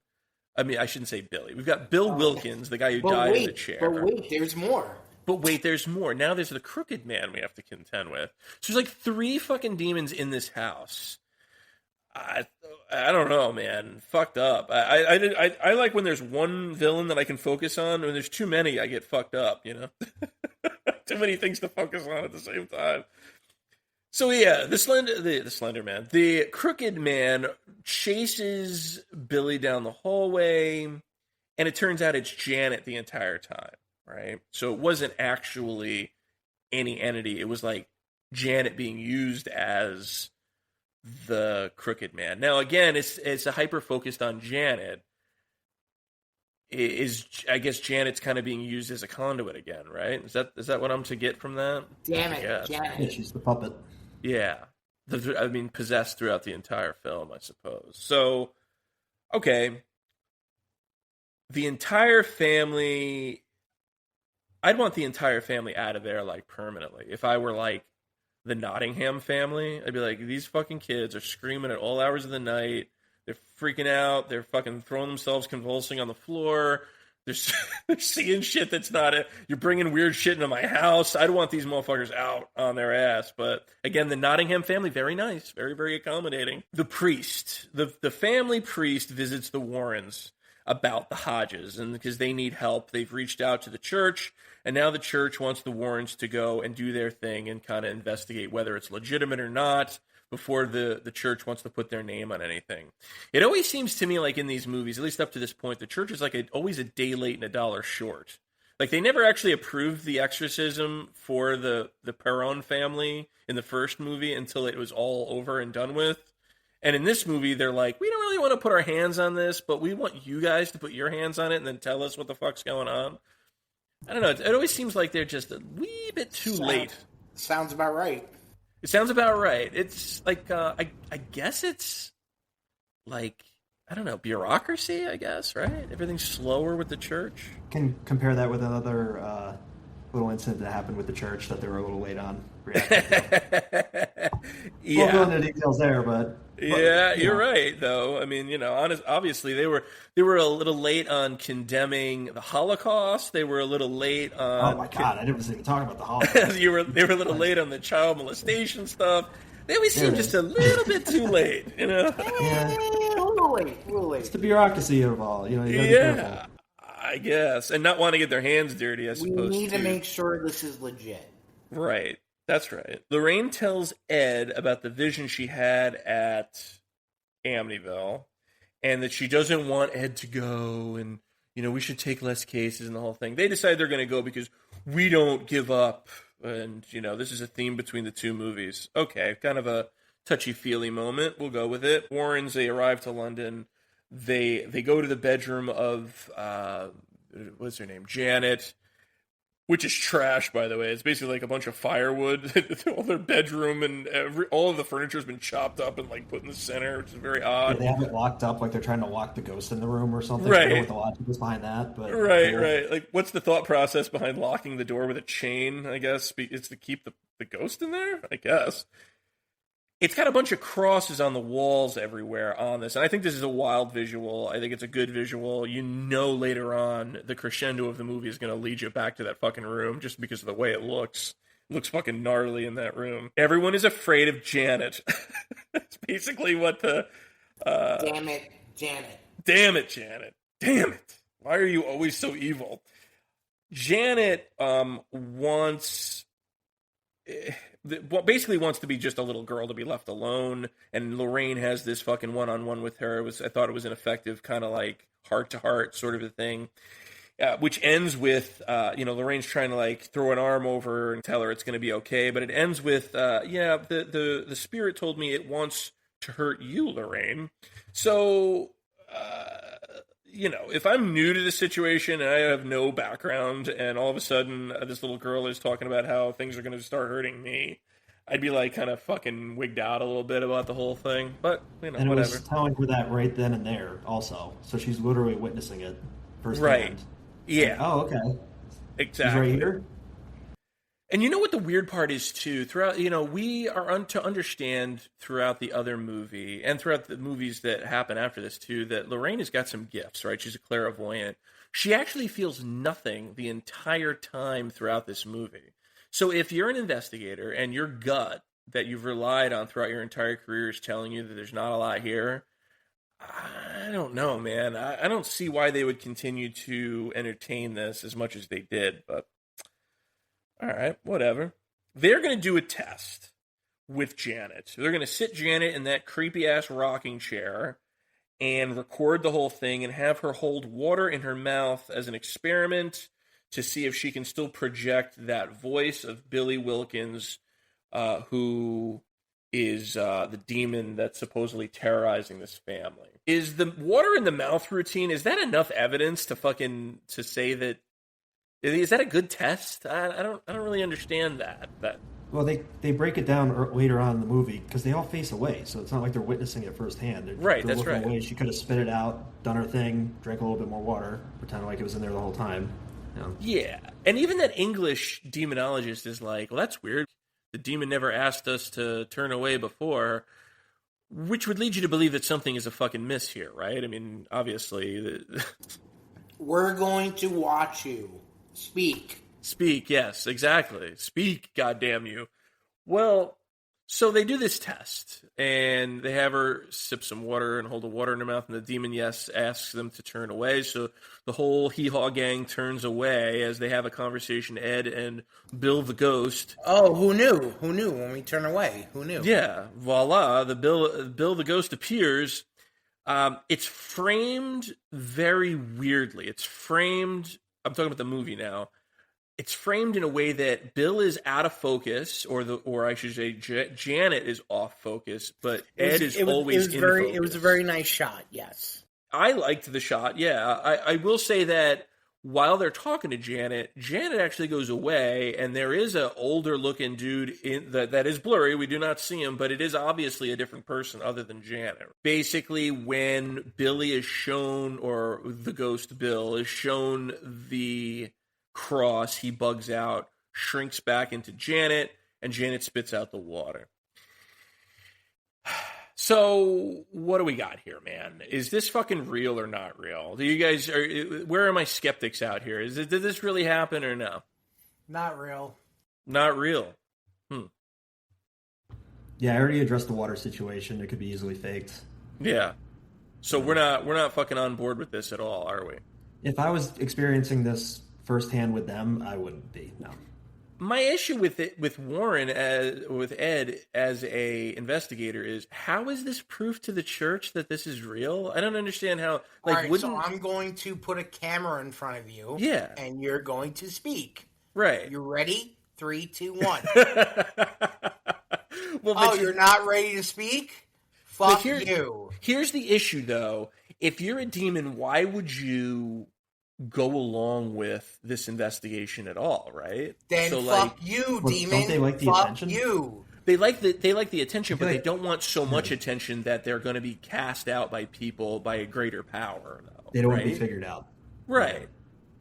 I mean, I shouldn't say Billy. We've got Bill Wilkins, the guy who died in the chair. But wait, there's more. Now there's the Crooked Man we have to contend with. So there's like 3 fucking demons in this house. I don't know, man. Fucked up. I like when there's one villain that I can focus on. When there's too many, I get fucked up, you know? Too many things to focus on at the same time. So yeah, the Slender Man, the Crooked Man chases Billy down the hallway, and it turns out it's Janet the entire time, right? So it wasn't actually any entity. It was like Janet being used as the Crooked Man. Now again, it's a hyper focused on Janet. I guess Janet's kind of being used as a conduit again, right? Is that what I'm to get from that? Damn it, Yeah, Janet. she's the puppet. Yeah. Possessed throughout the entire film, I suppose. So, okay. The entire family. I'd want the entire family out of there, like, permanently. If I were, like, the Nottingham family, I'd be like, these fucking kids are screaming at all hours of the night. They're freaking out. They're fucking throwing themselves convulsing on the floor. They're, they're seeing shit that's not it. You're bringing weird shit into my house. I'd want these motherfuckers out on their ass. But again, the Nottingham family, very nice. Very, very accommodating. The priest, the family priest visits the Warrens about the Hodges, and because they need help, they've reached out to the church, and now the church wants the Warrens to go and do their thing and kind of investigate whether it's legitimate or not before the church wants to put their name on anything. It always seems to me like in these movies, at least up to this point, the church is like always a day late and a dollar short. Like they never actually approved the exorcism for the Perron family in the first movie until it was all over and done with. And in this movie, they're like, we don't really want to put our hands on this, but we want you guys to put your hands on it and then tell us what the fuck's going on. I don't know. It always seems like they're just a wee bit too late. Sounds about right. It sounds about right. It's like, I guess it's like, I don't know, bureaucracy, I guess, right? Everything's slower with the church. Can compare that with another little incident that happened with the church that they were a little late on reacting to. Yeah. We'll go into details there, but yeah, you're right, though. I mean, obviously they were a little late on condemning the Holocaust. They were a little late on. Oh my God, I didn't even talk about the Holocaust. They were a little late on the child molestation stuff. They always seem just a little bit too late, A little late. It's the bureaucracy of all, you gotta be careful. I guess, and not want to get their hands dirty. I suppose we need to make sure this is legit. Right. That's right. Lorraine tells Ed about the vision she had at Amityville and that she doesn't want Ed to go and, we should take less cases and the whole thing. They decide they're going to go because we don't give up. And, this is a theme between the two movies. Okay, kind of a touchy-feely moment. We'll go with it. Warrens, they arrive to London. They go to the bedroom of, what's her name? Janet. Which is trash, by the way. It's basically like a bunch of firewood. All their bedroom and all of the furniture has been chopped up and like put in the center, which is very odd. Yeah, they have it locked up, like they're trying to lock the ghost in the room or something. Right. I don't know what the logic is behind that, but right. Like, what's the thought process behind locking the door with a chain? I guess it's to keep the ghost in there. I guess. It's got a bunch of crosses on the walls everywhere on this, and I think this is a wild visual. I think it's a good visual. Later on, the crescendo of the movie is going to lead you back to that fucking room just because of the way it looks. It looks fucking gnarly in that room. Everyone is afraid of Janet. That's basically what the... Damn it, Janet. Damn it, Janet. Damn it. Why are you always so evil? Janet basically wants to be just a little girl to be left alone, and Lorraine has this fucking one-on-one with her. I thought it was an effective kind of like heart-to-heart sort of a thing, which ends with, Lorraine's trying to like throw an arm over her and tell her it's going to be okay, but it ends with, the spirit told me it wants to hurt you, Lorraine. So, if I'm new to this situation and I have no background and all of a sudden this little girl is talking about how things are going to start hurting me, I'd be like kind of fucking wigged out a little bit about the whole thing. But, and whatever. it was telling her that right then and there also. So she's literally witnessing it firsthand. Right. Yeah. Like, oh, okay. Exactly. She's right here? And you know what the weird part is, too? Throughout, we are to understand throughout the other movie and throughout the movies that happen after this, too, that Lorraine has got some gifts, right? She's a clairvoyant. She actually feels nothing the entire time throughout this movie. So if you're an investigator and your gut that you've relied on throughout your entire career is telling you that there's not a lot here, I don't know, man. I don't see why they would continue to entertain this as much as they did, but... All right, whatever. They're going to do a test with Janet. They're going to sit Janet in that creepy-ass rocking chair and record the whole thing and have her hold water in her mouth as an experiment to see if she can still project that voice of Billy Wilkins, who is the demon that's supposedly terrorizing this family. Is the water in the mouth routine, is that enough evidence to say that, is that a good test? I don't really understand that. Well, they break it down later on in the movie because they all face away, so it's not like they're witnessing it firsthand. They're that's looking right. Away. She could have spit it out, done her thing, drank a little bit more water, pretended like it was in there the whole time. Yeah, and even that English demonologist is like, well, that's weird. The demon never asked us to turn away before, which would lead you to believe that something is a fucking miss here, right? I mean, obviously. We're going to watch you. Speak. Speak, yes, exactly. Speak, goddamn you. Well, so they do this test, and they have her sip some water and hold the water in her mouth, and the demon, yes, asks them to turn away. So the whole hee-haw gang turns away as they have a conversation, Ed and Bill the Ghost. Oh, who knew? Who knew when we turn away? Who knew? Yeah, voila, the Bill the Ghost appears. It's framed very weirdly. It's framed, I'm talking about the movie now. It's framed in a way that Bill is out of focus, or I should say, Janet is off focus, but Ed is always in focus. It was a very nice shot. Yes, I liked the shot. Yeah, I will say that while they're talking to Janet actually goes away, and there is an older looking dude that is blurry. We do not see him, but it is obviously a different person other than Janet. Basically, when Billy is shown, or the ghost Bill is shown the cross, he bugs out, shrinks back into Janet, and Janet spits out the water. So, what do we got here, man? Is this fucking real or not real? Do you guys, where are my skeptics out here? Did this really happen or no? Not real. Not real. Yeah, I already addressed the water situation. It could be easily faked. Yeah. So we're not fucking on board with this at all, are we? If I was experiencing this firsthand with them, I wouldn't be. No. My issue with Warren, with Ed as a investigator, is how is this proof to the church that this is real? I don't understand how. Like, all right, so I'm going to put a camera in front of you. Yeah. And you're going to speak. Right. You ready? 3, 2, 1. Well, you're not ready to speak? Fuck you. Here's the issue, though. If you're a demon, why would you go along with this investigation at all, right? Then so, fuck you, demon. Don't they like the attention? You. They like the attention, but they don't want so much attention that they're going to be cast out by people by a greater power. Though, they don't want to be figured out. Right. Yeah.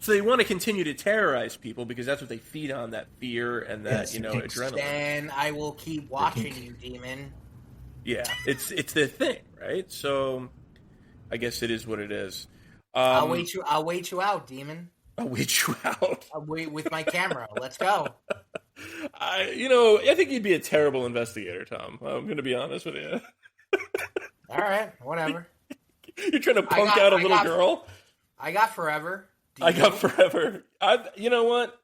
So they want to continue to terrorize people because that's what they feed on, that fear and that, adrenaline. Then I will keep watching you, demon. Yeah, it's the thing, right? So I guess it is what it is. I'll wait you out, demon. I'll wait you out. I'll wait with my camera. Let's go. I think you'd be a terrible investigator, Tom. I'm going to be honest with you. All right, whatever. You're trying to punk out a little girl? I got forever. I got forever. You know what?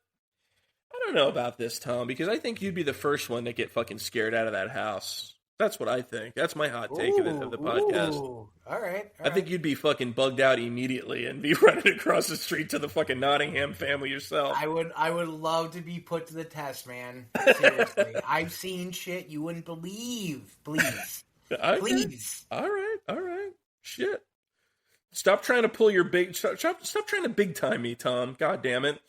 I don't know about this, Tom, because I think you'd be the first one to get fucking scared out of that house. That's what I think. That's my hot take of the podcast. All right. I think you'd be fucking bugged out immediately and be running across the street to the fucking Nottingham family yourself. I would love to be put to the test, man. Seriously. I've seen shit you wouldn't believe. Please. Okay. Please. All right. Shit. Stop trying to pull your stop trying to big time me, Tom. God damn it.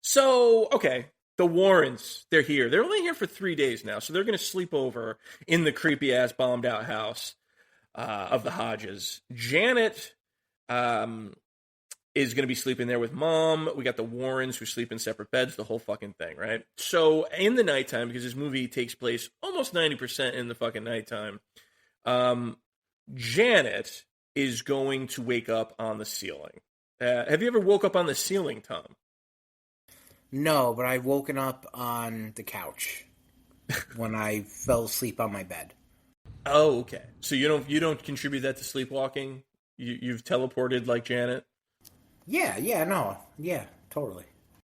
So, okay. The Warrens, they're here. They're only here for 3 days now, so they're going to sleep over in the creepy-ass bombed-out house of the Hodges. Janet is going to be sleeping there with Mom. We got the Warrens who sleep in separate beds, the whole fucking thing, right? So in the nighttime, because this movie takes place almost 90% in the fucking nighttime, Janet is going to wake up on the ceiling. Have you ever woke up on the ceiling, Tom? No, but I've woken up on the couch when I fell asleep on my bed. Oh, okay. So you don't contribute that to sleepwalking? You've teleported like Janet? Yeah, totally.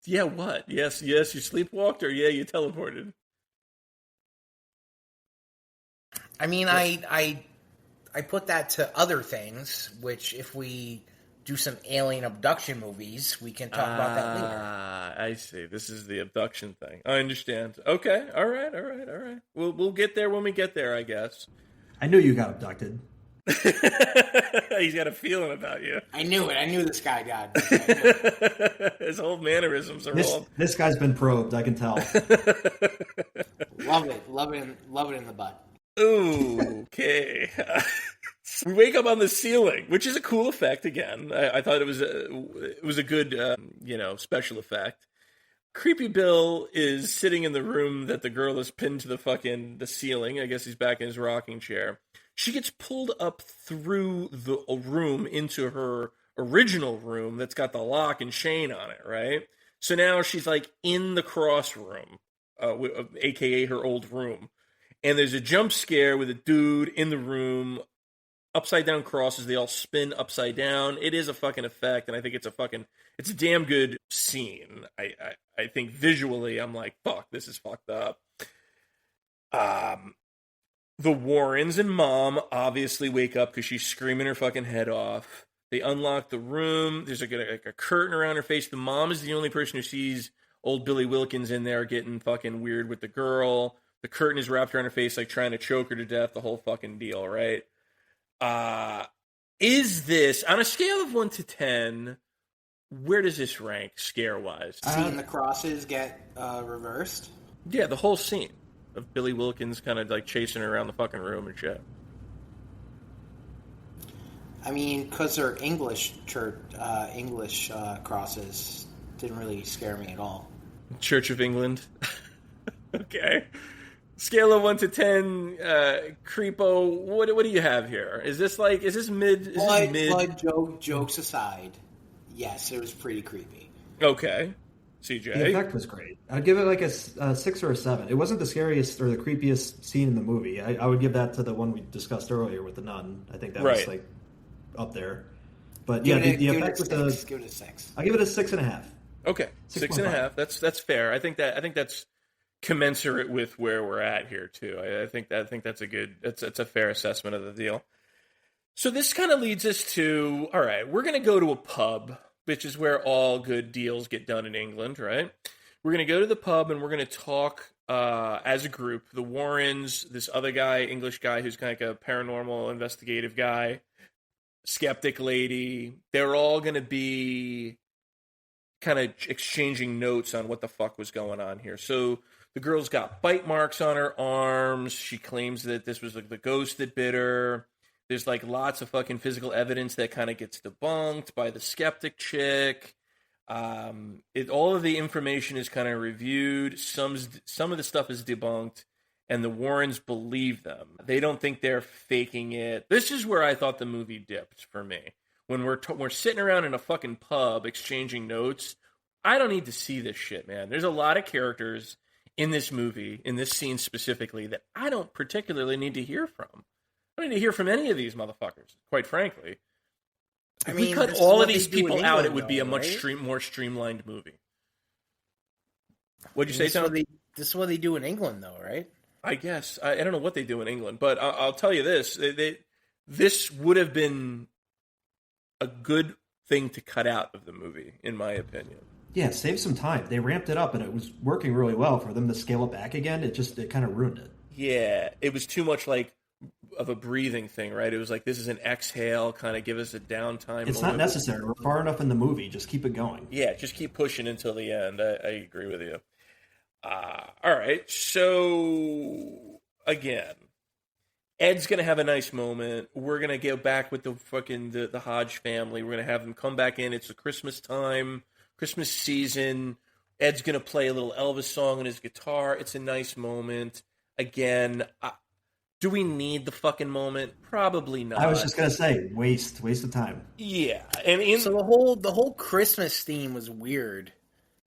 Yeah, what? Yes, you sleepwalked, or yeah, you teleported? I mean, I put that to other things, which if we do some alien abduction movies, we can talk about that later. I see. This is the abduction thing. I understand. Okay. All right. We'll get there when we get there, I guess. I knew you got abducted. He's got a feeling about you. I knew it. I knew this guy got. His whole mannerisms are all. This guy's been probed. I can tell. Love it in the butt. Ooh, okay. We wake up on the ceiling, which is a cool effect. Again, I thought it was a good special effect. Creepy Bill is sitting in the room that the girl is pinned to the ceiling. I guess he's back in his rocking chair. She gets pulled up through the room into her original room that's got the lock and chain on it, right? So now she's like in the cross room, aka her old room. And there's a jump scare with a dude in the room, upside down crosses. They all spin upside down. It is a fucking effect, and I think it's a damn good scene. I think visually, I'm like, fuck, this is fucked up. The Warrens and Mom obviously wake up because she's screaming her fucking head off. They unlock the room. There's like a curtain around her face. The mom is the only person who sees old Billy Wilkins in there getting fucking weird with the girl. The curtain is wrapped around her face, like trying to choke her to death, the whole fucking deal, right? Is this, on a scale of 1 to 10, where does this rank scare-wise? Seeing the crosses get reversed? Yeah, the whole scene of Billy Wilkins kind of like chasing her around the fucking room and shit. I mean, because they're English crosses didn't really scare me at all. Church of England. Okay. Scale of 1 to 10, Creepo, what do you have here? Is this mid? Blood jokes aside, yes, it was pretty creepy. Okay. CJ? The effect was great. I'd give it like a 6 or a 7. It wasn't the scariest or the creepiest scene in the movie. I would give that to the one we discussed earlier with the nun. I think that was like up there. But the effect with the... Give it a 6. I'll give it a 6.5. Okay. 6.5. That's fair. I think that's commensurate with where we're at here too. I think that's a fair assessment of the deal. So this kind of leads us to, all right, we're going to go to a pub, which is where all good deals get done in England, right? We're going to go to the pub and we're going to talk as a group. The Warrens, this other guy, English guy who's kind of like a paranormal investigative guy, skeptic lady. They're all going to be kind of exchanging notes on what the fuck was going on here. So the girl's got bite marks on her arms. She claims that this was like the ghost that bit her. There's like lots of fucking physical evidence that kind of gets debunked by the skeptic chick. All of the information is kind of reviewed. Some of the stuff is debunked, and the Warrens believe them. They don't think they're faking it. This is where I thought the movie dipped for me. When we're sitting around in a fucking pub exchanging notes, I don't need to see this shit, man. There's a lot of characters in this movie, in this scene specifically, that I don't particularly need to hear from. I don't need to hear from any of these motherfuckers, quite frankly. If we cut all of these people out, it would be a much more streamlined movie. What'd you say, Tom? This is what they do in England, though, right? I guess. I don't know what they do in England, but I'll tell you this. This would have been a good thing to cut out of the movie, in my opinion. Yeah, save some time. They ramped it up, and it was working really well. For them to scale it back again, it kind of ruined it. Yeah, it was too much like of a breathing thing, right? It was like, this is an exhale, kind of give us a downtime. It's not necessary. We're far enough in the movie. Just keep it going. Yeah, just keep pushing until the end. I agree with you. All right, so again, Ed's going to have a nice moment. We're going to go back with the Hodge family. We're going to have them come back in. It's the Christmas time, Christmas season. Ed's going to play a little Elvis song on his guitar. It's a nice moment. Again, do we need the fucking moment? Probably not. I was just going to say, waste of time. Yeah. So the whole Christmas theme was weird.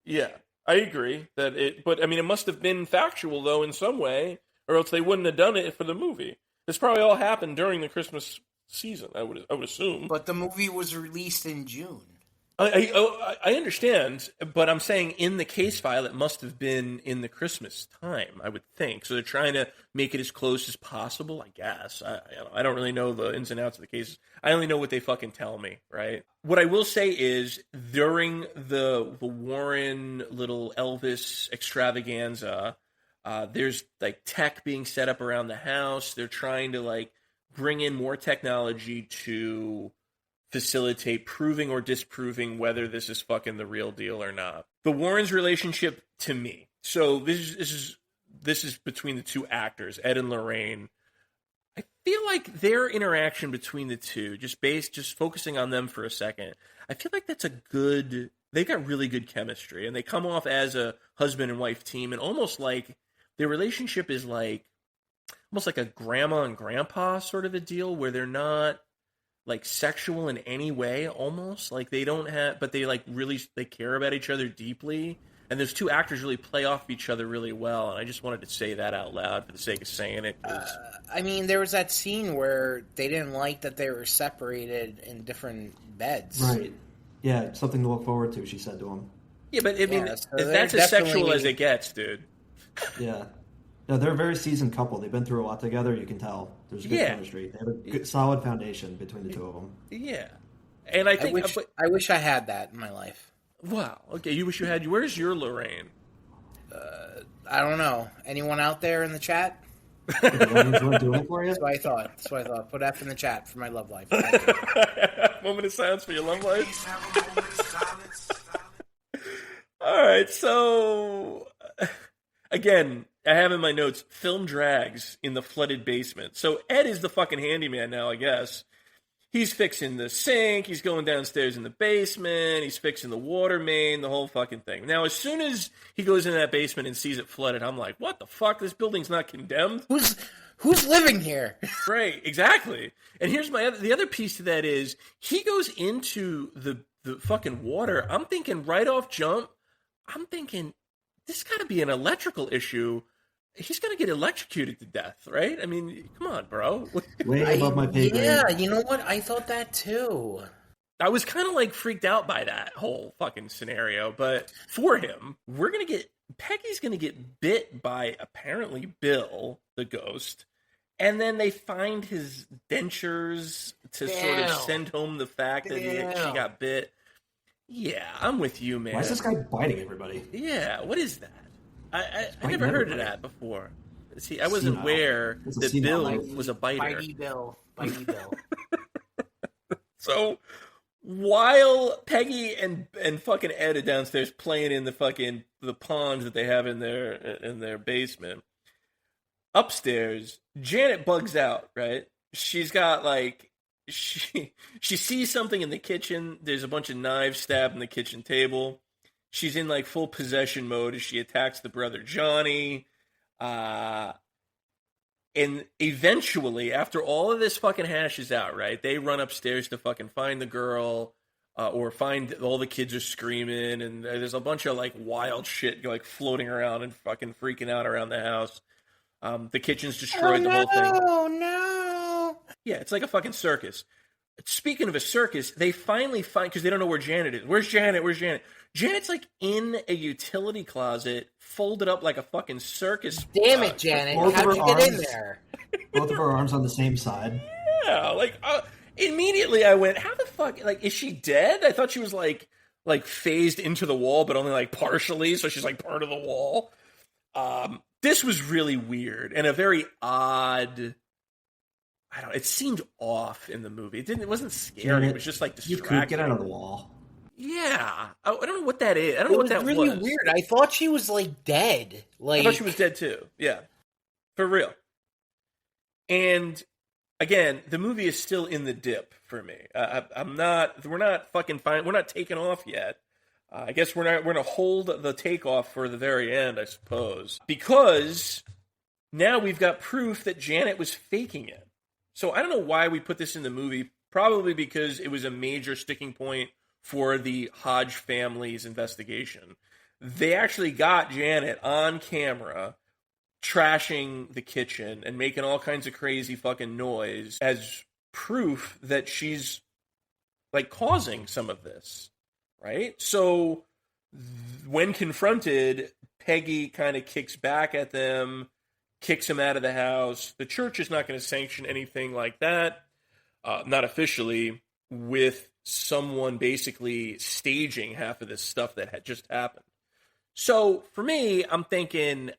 Yeah, I agree. But it must have been factual, though, in some way, or else they wouldn't have done it for the movie. This probably all happened during the Christmas season, I would assume. But the movie was released in June. I understand, but I'm saying in the case file, it must have been in the Christmas time, I would think. So they're trying to make it as close as possible, I guess. I don't really know the ins and outs of the cases. I only know what they fucking tell me, right? What I will say is during the Warren little Elvis extravaganza, there's like tech being set up around the house. They're trying to like bring in more technology to facilitate proving or disproving whether this is fucking the real deal or not. The Warrens' relationship to me. So this is between the two actors, Ed and Lorraine. I feel like their interaction between the two, just focusing on them for a second, I feel like they got really good chemistry, and they come off as a husband and wife team, and almost like their relationship is like almost like a grandma and grandpa sort of a deal, where they're not like sexual in any way, almost like they don't have, but they like really, they care about each other deeply. And those two actors really play off each other really well. And I just wanted to say that out loud for the sake of saying it. I mean, there was that scene where they didn't like that they were separated in different beds. Right. Yeah, something to look forward to, she said to him. Yeah, but I mean, so that's as sexual as it gets, dude. Yeah. No, they're a very seasoned couple. They've been through a lot together. You can tell. There's good chemistry. They have a good, solid foundation between the two of them. Yeah. And I think... I wish I had that in my life. Wow. Okay, you wish you had... Where's your Lorraine? I don't know. Anyone out there in the chat? Doing it for you? That's what I thought. Put F in the chat for my love life. Moment of silence for your love life. All right, so... Again... I have in my notes, film drags in the flooded basement. So Ed is the fucking handyman now, I guess. He's fixing the sink, he's going downstairs in the basement, he's fixing the water main, the whole fucking thing. Now, as soon as he goes in that basement and sees it flooded, I'm like, what the fuck? This building's not condemned? Who's living here? Right, exactly. And here's the other piece to that is, he goes into the fucking water. I'm thinking right off jump, this got to be an electrical issue. He's going to get electrocuted to death, right? I mean, come on, bro. Way above my pay grade. Yeah, you know what? I thought that too. I was kind of like freaked out by that whole fucking scenario, but for him, Peggy's going to get bit by apparently Bill, the ghost, and then they find his dentures to sort of send home the fact that she got bit. Yeah, I'm with you, man. Why is this guy biting everybody? Yeah, what is that? I never heard of that before. See, I wasn't aware that Bill was a biter. Bitey Bill. So, while Peggy and fucking Ed are downstairs playing in the ponds that they have in their basement, upstairs, Janet bugs out, right? She's got like she sees something in the kitchen. There's a bunch of knives stabbed in the kitchen table. She's in like full possession mode as she attacks the brother Johnny. And eventually, after all of this fucking hashes out, right, they run upstairs to fucking find the girl, or find all the kids are screaming, and there's a bunch of like wild shit like floating around and fucking freaking out around the house. The kitchen's destroyed, the whole thing. Oh no! Yeah, it's like a fucking circus. Speaking of a circus, they finally find, because they don't know where Janet is. Where's Janet? Janet's like in a utility closet, folded up like a fucking circus. Damn it, Janet! How'd you get in there? Both of her arms on the same side. Yeah, like immediately I went, how the fuck? Like, is she dead? I thought she was like phased into the wall, but only like partially, so she's like part of the wall. This was really weird and a very odd. It seemed off in the movie. It wasn't scary. Janet, it was just like distracting. You could get out of the wall. Yeah, I don't know what that is. I don't know what that was. It was really weird. I thought she was like dead. I thought she was dead too. Yeah, for real. And again, the movie is still in the dip for me. I'm not. We're not fucking fine. We're not taking off yet. I guess we're not. We're gonna hold the takeoff for the very end, I suppose, because now we've got proof that Janet was faking it. So I don't know why we put this in the movie. Probably because it was a major sticking point for the Hodge family's investigation. They actually got Janet on camera trashing the kitchen and making all kinds of crazy fucking noise as proof that she's like causing some of this. right? So when confronted, Peggy kind of kicks back at them, kicks him out of the house. The church is not going to sanction anything like that, not officially, with someone basically staging half of this stuff that had just happened. So for me, I'm thinking,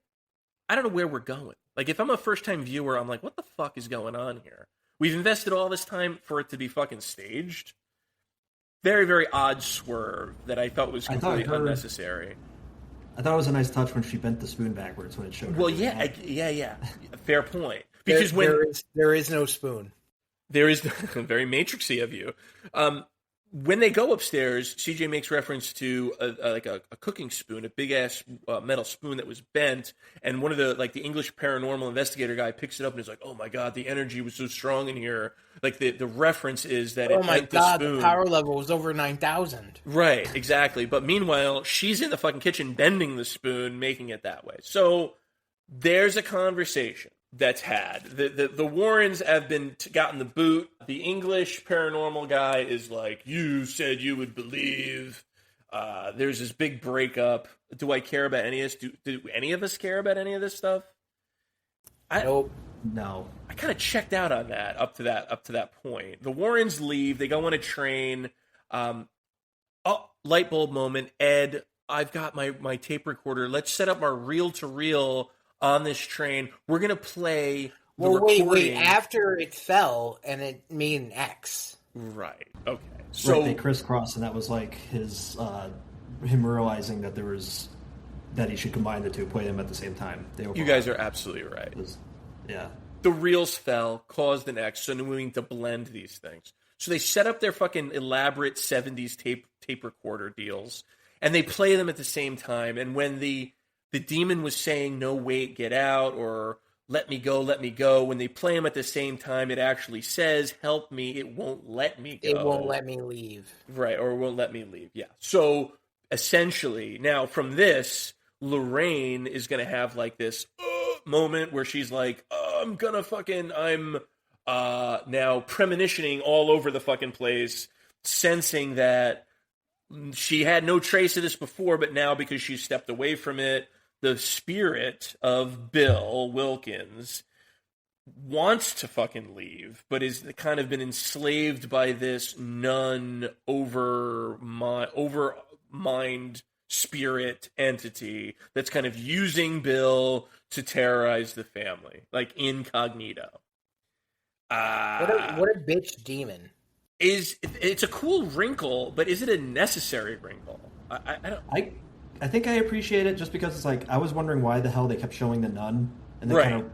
I don't know where we're going. Like, if I'm a first-time viewer, I'm like, what the fuck is going on here? We've invested all this time for it to be fucking staged. Very, very odd swerve that I thought was completely unnecessary. I thought it was a nice touch when she bent the spoon backwards when it showed. Well, yeah. Fair point. Because there is no spoon. There is very matrixy of you. When they go upstairs, CJ makes reference to a cooking spoon, a big ass metal spoon that was bent, and one of the English paranormal investigator guy picks it up and is like, "Oh my god, the energy was so strong in here." Like the reference is that the power level was over 9,000. Right, exactly. But meanwhile, she's in the fucking kitchen bending the spoon, making it that way. So there's a conversation that's had. The Warrens have gotten the boot. The English paranormal guy is like, you said you would believe. There's this big breakup. Do I care about any of this? Do any of us care about any of this stuff? Nope. No. I kind of checked out on that up to that point. The Warrens leave. They go on a train. Light bulb moment. Ed, I've got my tape recorder. Let's set up our reel-to-reel on this train. We're going to play the recording. Wait. After it fell and it made an X. Right. Okay. So they crisscrossed, and that was like his him realizing that that he should combine the two, play them at the same time. You guys are absolutely right. Yeah. The reels fell, caused an X, so we need to blend these things. So they set up their fucking elaborate 70s tape recorder deals, and they play them at the same time. And when the demon was saying, "No, wait, get out," or let me go, when they play them at the same time, it actually says, "Help me, it won't let me go. It won't let me leave." Right, or it won't let me leave, yeah. So, essentially, now from this, Lorraine is going to have like this moment where she's like, I'm now premonitioning all over the fucking place, sensing that she had no trace of this before, but now because she stepped away from it, the spirit of Bill Wilkins wants to fucking leave, but is kind of been enslaved by this nun mind spirit entity that's kind of using Bill to terrorize the family, like incognito. What a bitch demon. It's a cool wrinkle, but is it a necessary wrinkle? I think I appreciate it just because it's like I was wondering why the hell they kept showing the nun, and they kind of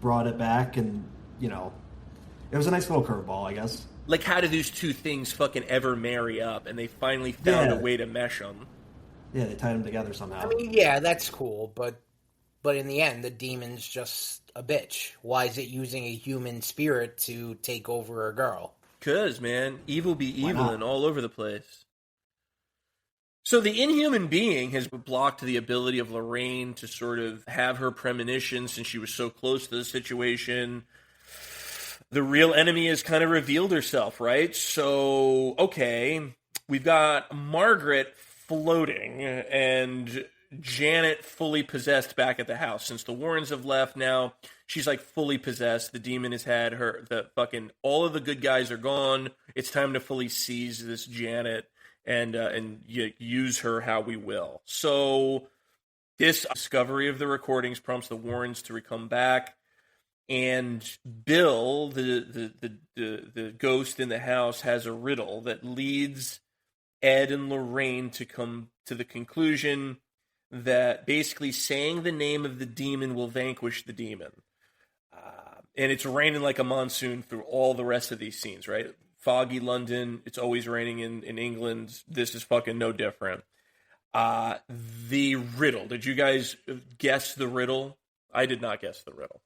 brought it back, and it was a nice little curveball, I guess. Like, how do these two things fucking ever marry up? And they finally found a way to mesh them. Yeah, they tied them together somehow. I mean, yeah, that's cool, but in the end, the demon's just a bitch. Why is it using a human spirit to take over a girl? 'Cause, man, evil be evil and all over the place. So the inhuman being has blocked the ability of Lorraine to sort of have her premonition since she was so close to the situation. The real enemy has kind of revealed herself, right? So, okay, we've got Margaret floating and Janet fully possessed back at the house. Since the Warrens have left now, she's like fully possessed. The demon has had her, all of the good guys are gone. It's time to fully seize this Janet and use her how we will. So this discovery of the recordings prompts the Warrens to come back. And Bill, the ghost in the house, has a riddle that leads Ed and Lorraine to come to the conclusion that basically saying the name of the demon will vanquish the demon. And it's raining like a monsoon through all the rest of these scenes, right? Foggy London, it's always raining in England. This is fucking no different. The riddle. Did you guys guess the riddle? I did not guess the riddle.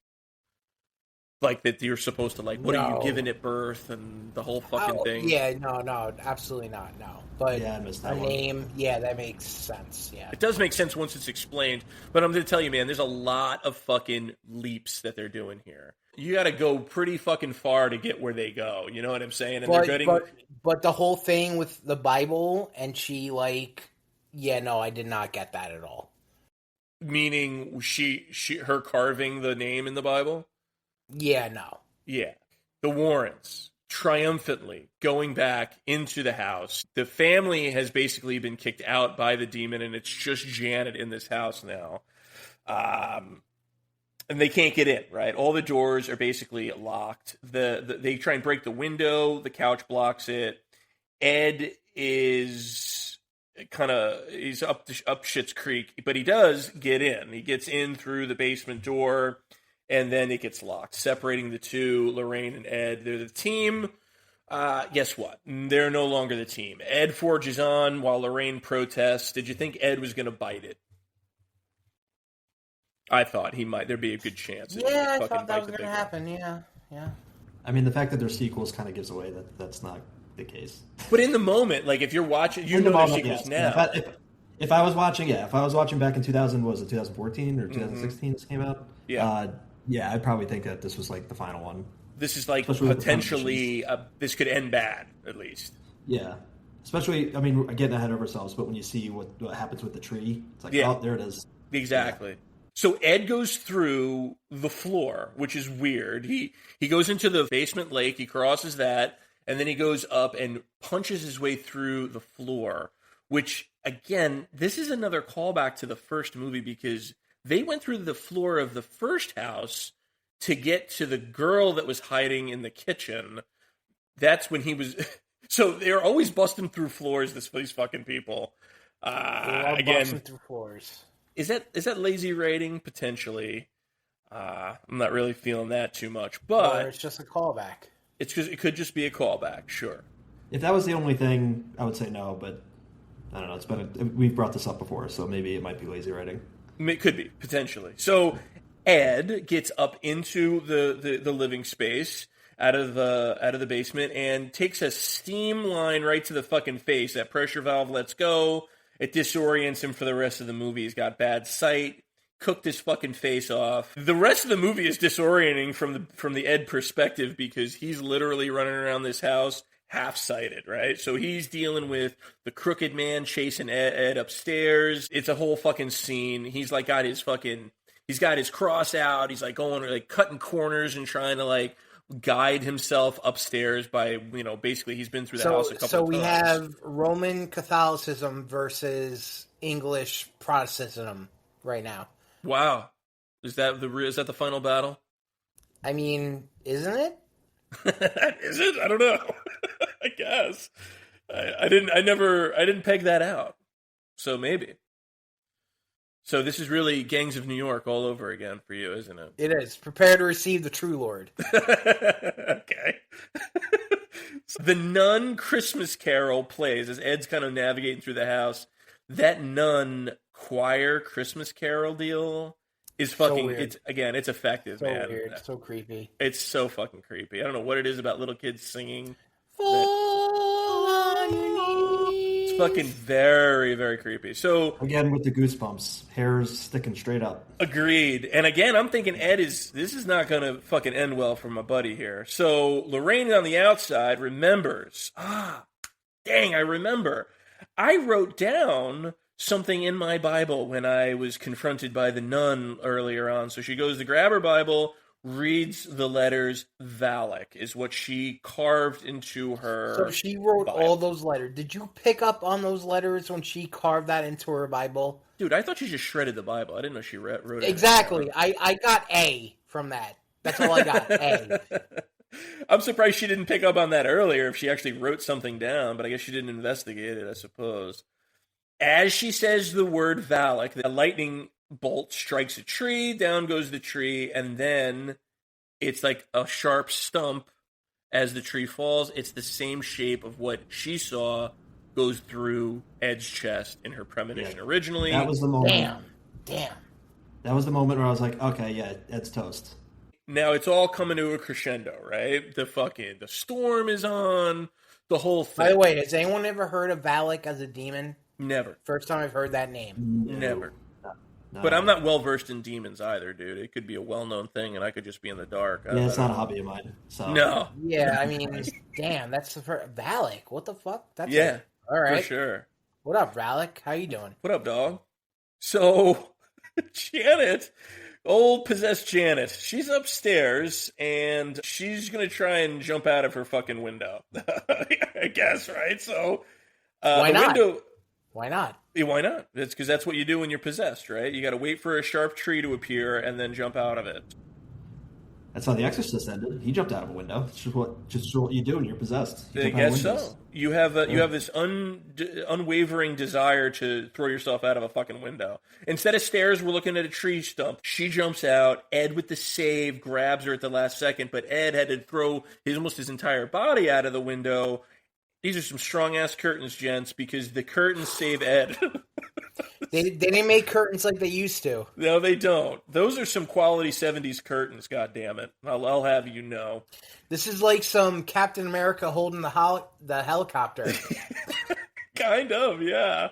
Like that you're supposed to like, what are you giving at birth and the whole fucking thing? Yeah, no, absolutely not, no. But yeah, I missed that one. name, yeah, that makes sense, yeah. It does make sense once it's explained, but I'm going to tell you, man, there's a lot of fucking leaps that they're doing here. You got to go pretty fucking far to get where they go, you know what I'm saying? And but the whole thing with the Bible, and she like, yeah, no, I did not get that at all. Meaning her carving the name in the Bible? Yeah, no. Yeah. The Warrens triumphantly going back into the house. The family has basically been kicked out by the demon, and it's just Janet in this house now. And they can't get in, right? All the doors are basically locked. They try and break the window. The couch blocks it. Ed is he's up Schitt's Creek, but he does get in. He gets in through the basement door. And then it gets locked, separating the two, Lorraine and Ed. They're the team. Guess what? They're no longer the team. Ed forges on while Lorraine protests. Did you think Ed was going to bite it? I thought he might. There'd be a good chance. Yeah, I thought that was going to happen. Yeah. I mean, the fact that they're sequels kind of gives away that that's not the case. But in the moment, like if you're watching, you know they're sequels now. If I was watching back in 2014 or 2016 this came out? Yeah, I'd probably think that this was like the final one. This is like potentially, this could end bad, at least. Yeah. Especially, I mean, we're getting ahead of ourselves, but when you see what happens with the tree, it's like, oh, there it is. Exactly. Yeah. So Ed goes through the floor, which is weird. He goes into the basement lake, he crosses that, and then he goes up and punches his way through the floor, which, again, this is another callback to the first movie because they went through the floor of the first house to get to the girl that was hiding in the kitchen. That's when he was... So they're always busting through floors, these fucking people. Again, busting through floors. Is that lazy writing? Potentially. I'm not really feeling that too much, but... Or it's just a callback. It could just be a callback, sure. If that was the only thing, I would say no, but I don't know. We've brought this up before, so maybe it might be lazy writing. It could be, potentially. So Ed gets up into the living space out of the basement and takes a steam line right to the fucking face. That pressure valve lets go. It disorients him for the rest of the movie. He's got bad sight. Cooked his fucking face off. The rest of the movie is disorienting from the Ed perspective because he's literally running around this house half-sighted, right? So he's dealing with the crooked man chasing Ed upstairs. It's a whole fucking scene. He's like he's got his cross out. He's like going like cutting corners and trying to like guide himself upstairs by, basically he's been through the house a couple of times. So we have Roman Catholicism versus English Protestantism right now. Wow. Is that the final battle? I mean, isn't it? Is it? I don't know. I guess. I didn't peg that out. So maybe. So this is really Gangs of New York all over again for you, isn't it? It is. Prepare to receive the true Lord. Okay. So the Nun Christmas Carol plays as Ed's kind of navigating through the house. That Nun choir Christmas Carol deal is fucking, it's effective, so man. Weird. So creepy. It's so fucking creepy. I don't know what it is about little kids singing. It's fucking very, very creepy. So again, with the goosebumps, hair's sticking straight up. Agreed. And again, I'm thinking this is not going to fucking end well for my buddy here. So Lorraine on the outside remembers. Dang, I remember. I wrote down something in my Bible when I was confronted by the nun earlier on. So she goes to grab her Bible, reads the letters. Valak is what she carved into her. So she wrote Bible. All those letters. Did you pick up on those letters when she carved that into her Bible? Dude, I thought she just shredded the Bible. I didn't know she wrote it. Exactly. I got A from that. That's all I got. A. I'm surprised she didn't pick up on that earlier if she actually wrote something down, but I guess she didn't investigate it, I suppose. As she says the word Valak, the lightning bolt strikes a tree, down goes the tree, and then it's like a sharp stump as the tree falls. It's the same shape of what she saw goes through Ed's chest in her premonition originally. That was the moment. Damn. That was the moment where I was like, okay, yeah, Ed's toast. Now it's all coming to a crescendo, right? The storm is on, the whole thing. By the way, has anyone ever heard of Valak as a demon? Never. First time I've heard that name. Never. No. But I'm not well versed in demons either, dude. It could be a well-known thing, and I could just be in the dark. Yeah, it's not a hobby of mine. So No. Yeah, I mean, damn, that's the first... Valak. What the fuck? That's all right. For sure. What up, Valak? How you doing? What up, dog? So, Janet, old possessed Janet, she's upstairs, and she's going to try and jump out of her fucking window. I guess, right? So, Why not? window... Why not? Yeah, why not? It's because that's what you do when you're possessed, right? You got to wait for a sharp tree to appear and then jump out of it. That's how The Exorcist ended. He jumped out of a window. It's just what you do when you're possessed. I guess so. You have this unwavering desire to throw yourself out of a fucking window. Instead of stairs, we're looking at a tree stump. She jumps out. Ed with the save grabs her at the last second, but Ed had to throw almost his entire body out of the window. These are some strong-ass curtains, gents, because the curtains save Ed. They didn't make curtains like they used to. No, they don't. Those are some quality 70s curtains, goddammit. I'll have you know. This is like some Captain America holding the helicopter. Kind of, yeah.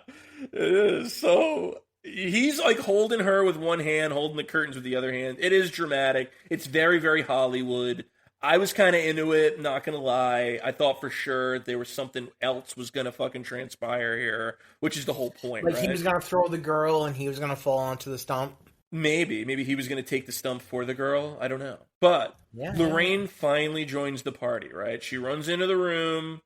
It is. So he's like holding her with one hand, holding the curtains with the other hand. It is dramatic. It's very, very Hollywood. I was kind of into it, not going to lie. I thought for sure there was something else was going to fucking transpire here, which is the whole point, Like right? he was going to throw the girl and he was going to fall onto the stump. Maybe he was going to take the stump for the girl. I don't know. But Lorraine finally joins the party, right? She runs into the room.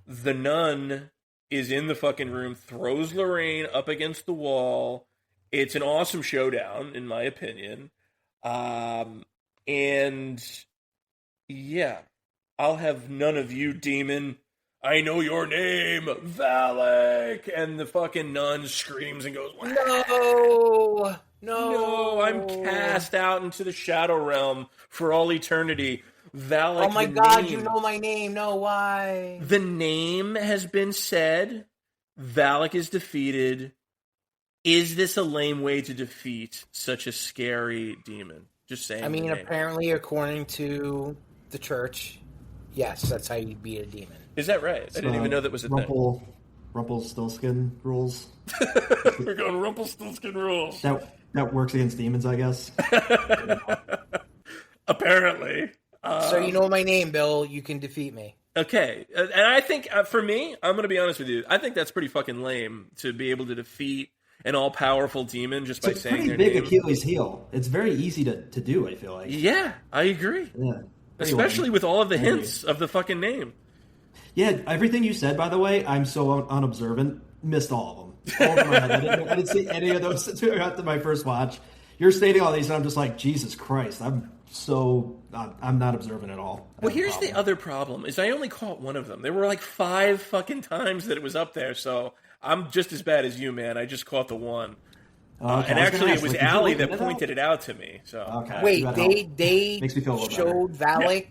The nun is in the fucking room, throws Lorraine up against the wall. It's an awesome showdown, in my opinion. And... yeah, I'll have none of you, demon. I know your name, Valak. And the fucking nun screams and goes, No, I'm cast out into the shadow realm for all eternity. Valak, oh my god, you know my name. No, why? The name has been said. Valak is defeated. Is this a lame way to defeat such a scary demon? Just saying. I mean, apparently, according to the church, yes, that's how you beat a demon. Is that right? I didn't even know that was a thing. Rumpelstiltskin rules. We're going Rumpelstiltskin rules. That works against demons, I guess. Apparently. So you know my name, Bill. You can defeat me. Okay. And I think, for me, I'm going to be honest with you, I think that's pretty fucking lame to be able to defeat an all-powerful demon just by saying their name. It's a pretty big Achilles heel. It's very easy to do, I feel like. Yeah, I agree. Yeah. Especially with all of the hints of the fucking name. Yeah, everything you said, by the way, I'm so unobservant. Missed all of them. All of them I didn't see any of those after my first watch. You're stating all these, and I'm just like, Jesus Christ. I'm not observant at all. Well, here's the other problem, is I only caught one of them. There were like 5 fucking times that it was up there, so I'm just as bad as you, man. I just caught the one. Okay, and actually, it was Allie that pointed it out to me. So okay. Wait, they makes me feel a little showed Valak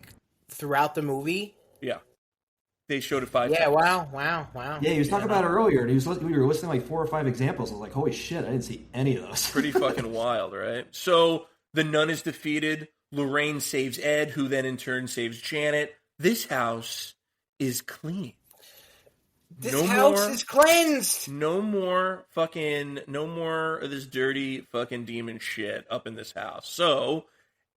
throughout the movie? Yeah. They showed it 5 times. Yeah, wow. Yeah, he was talking about it earlier, and we were listing like 4 or 5 examples. I was like, holy shit, I didn't see any of those. Pretty fucking wild, right? So the nun is defeated. Lorraine saves Ed, who then in turn saves Janet. This house is clean. This house is cleansed. No more of this dirty fucking demon shit up in this house. So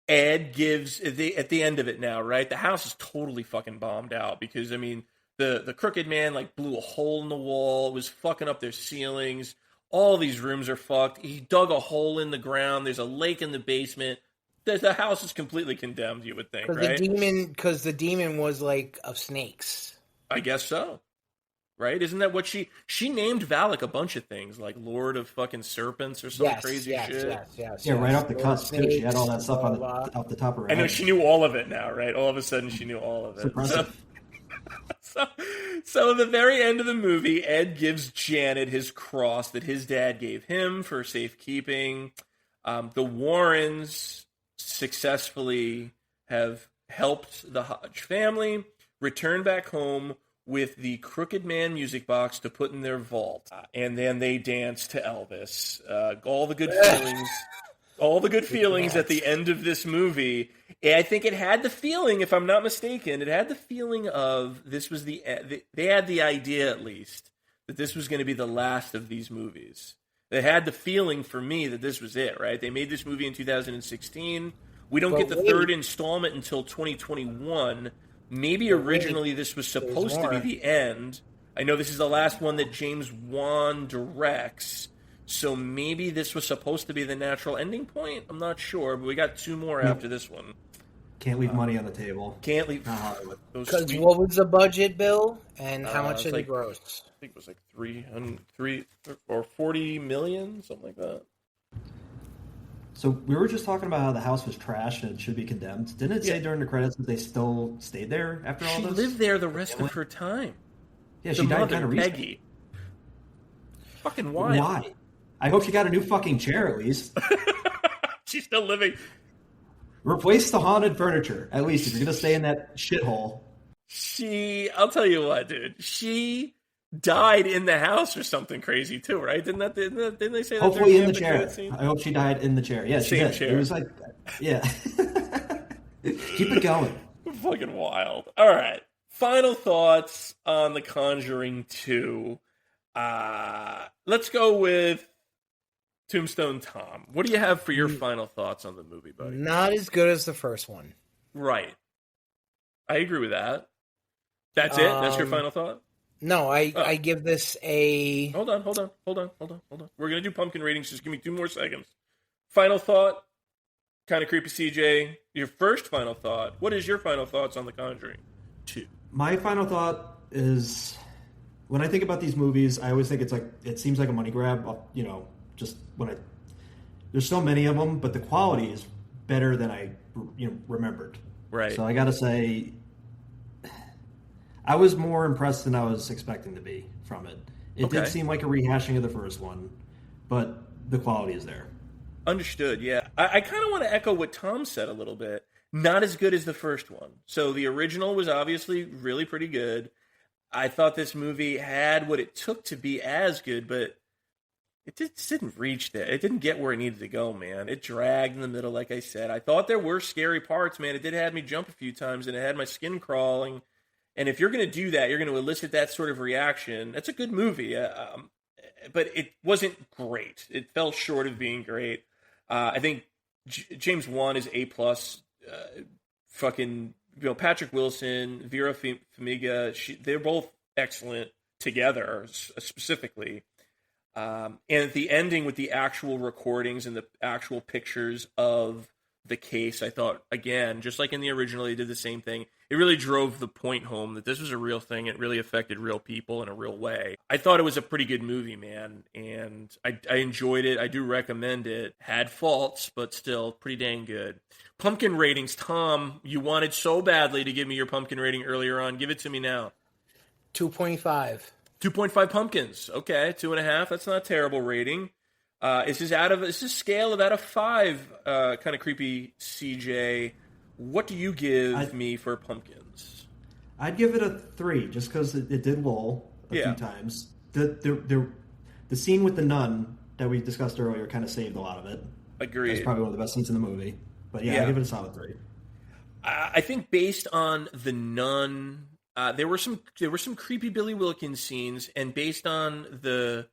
Ed gives at the end of it now, right? The house is totally fucking bombed out because I mean the crooked man like blew a hole in the wall, it was fucking up their ceilings. All these rooms are fucked. He dug a hole in the ground. There's a lake in the basement. The house is completely condemned, you would think, right? Because the demon was like of snakes. I guess so. Right? Isn't that what she named Valak a bunch of things, like Lord of fucking Serpents or some crazy shit? Yes. Yeah, right off the cusp, too. She had all that stuff off the top of her head. I know, she knew all of it now, right? All of a sudden, she knew all of it. So at the very end of the movie, Ed gives Janet his cross that his dad gave him for safekeeping. The Warrens successfully have helped the Hodge family return back home with the Crooked Man music box to put in their vault. And then they dance to Elvis. All the good feelings All the good feelings at the end of this movie. I think it had the feeling, if I'm not mistaken, it had the feeling of this was they had the idea at least that this was going to be the last of these movies. They had the feeling for me that this was it, right? They made this movie in 2016. We don't get the third installment until 2021. Maybe originally this was supposed to be the end. I know this is the last one that James Wan directs. So maybe this was supposed to be the natural ending point? I'm not sure, but we got 2 more after this one. Can't leave money on the table. Can't leave. Because what was the budget, Bill? And how much did it gross? I think it was like 3 or 40 million, something like that. So we were just talking about how the house was trashed and it should be condemned. Didn't it say during the credits that they still stayed there after all this? She lived there the rest of her time. Yeah, she died kind of recently. Peggy. Fucking wild. Why? I hope she got a new fucking chair at least. She's still living. Replace the haunted furniture, at least, if you're going to stay in that shithole. I'll tell you what, dude. She died in the house or something crazy too, right? Didn't they say that? Hopefully in the chair. I hope she died in the chair. Yeah, she did. Chair. It was like, yeah. Keep it going. Fucking wild. All right. Final thoughts on The Conjuring 2. Let's go with Tombstone Tom. What do you have for your final thoughts on the movie, buddy? Not as good as the first one. Right. I agree with that. That's it? That's your final thought? No, I give this a... Hold on. We're going to do pumpkin ratings. Just give me 2 more seconds. Final thought, kind of creepy CJ. Your first final thought. What is your final thoughts on The Conjuring 2? My final thought is, when I think about these movies, I always think it seems like a money grab, just there's so many of them, but the quality is better than I remembered. Right. So I got to say, I was more impressed than I was expecting to be from it. It did seem like a rehashing of the first one, but the quality is there. Understood, yeah. I kind of want to echo what Tom said a little bit. Not as good as the first one. So the original was obviously really pretty good. I thought this movie had what it took to be as good, but it just didn't reach that. It didn't get where it needed to go, man. It dragged in the middle, like I said. I thought there were scary parts, man. It did have me jump a few times, and it had my skin crawling. And if you're going to do that, you're going to elicit that sort of reaction. That's a good movie, but it wasn't great. It fell short of being great. I think James Wan is A+. Patrick Wilson, Vera Farmiga, they're both excellent together, specifically. And at the ending with the actual recordings and the actual pictures of the case, I thought, again, just like in the original, they did the same thing. It really drove the point home that this was a real thing. It really affected real people in a real way. I thought it was a pretty good movie, man, and I enjoyed it. I do recommend it. Had faults, but still pretty dang good. Pumpkin ratings. Tom, you wanted so badly to give me your pumpkin rating earlier on. Give it to me now. 2.5. 2.5 pumpkins. Okay, 2.5. That's not a terrible rating. It's a scale of out of 5. Kind of creepy, CJ. What do you give me for pumpkins? I'd give it a 3, just because it did lull a few times. The scene with the nun that we discussed earlier kind of saved a lot of it. Agreed. It's probably one of the best scenes in the movie. But yeah, I'd give it a solid 3. I think based on the nun, there were some creepy Billy Wilkins scenes, and based on the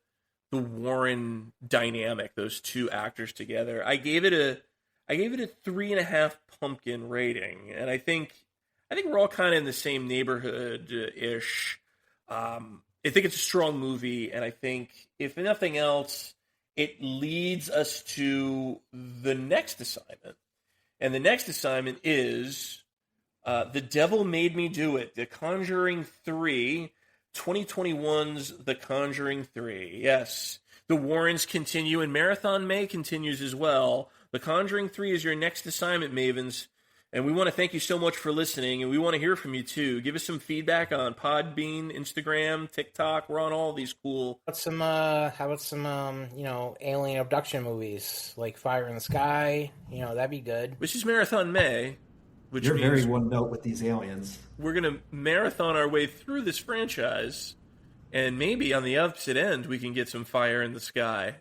Warren dynamic, those two actors together, I gave it a 3.5 pumpkin rating, and I think we're all kind of in the same neighborhood ish. I think it's a strong movie, and I think if nothing else, it leads us to the next assignment, and the next assignment is The Devil Made Me Do It, The Conjuring 3. 2021's The Conjuring 3. Yes, the Warrens continue, and Marathon May continues as well. The Conjuring 3 is your next assignment, Mavens, and we want to thank you so much for listening, and we want to hear from you too. Give us some feedback on Podbean, Instagram, TikTok. We're on all these cool. How about some alien abduction movies like Fire in the Sky? That'd be good. Which is Marathon May. Which You're very one note with these aliens. We're going to marathon our way through this franchise, and maybe on the opposite end, we can get some Fire in the Sky.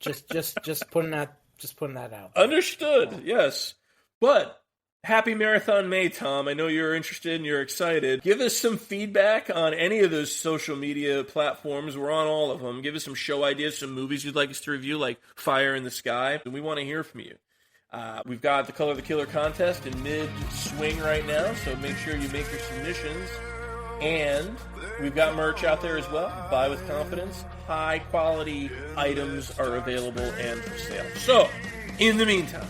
just putting that Just putting that out. Understood, yes. But happy Marathon May, Tom. I know you're interested and you're excited. Give us some feedback on any of those social media platforms. We're on all of them. Give us some show ideas, some movies you'd like us to review, like Fire in the Sky. And we want to hear from you. We've got the Color of the Killer contest in mid-swing right now, so make sure you make your submissions. And we've got merch out there as well. Buy with confidence. High-quality items are available and for sale. So, in the meantime,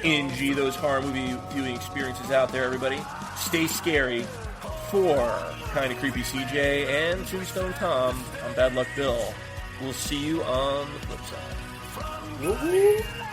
enjoy those horror movie viewing experiences out there, everybody. Stay scary. For Kinda Creepy CJ and Tombstone Tom, I'm Badluck Bill. We'll see you on the flip side. Woo-hoo.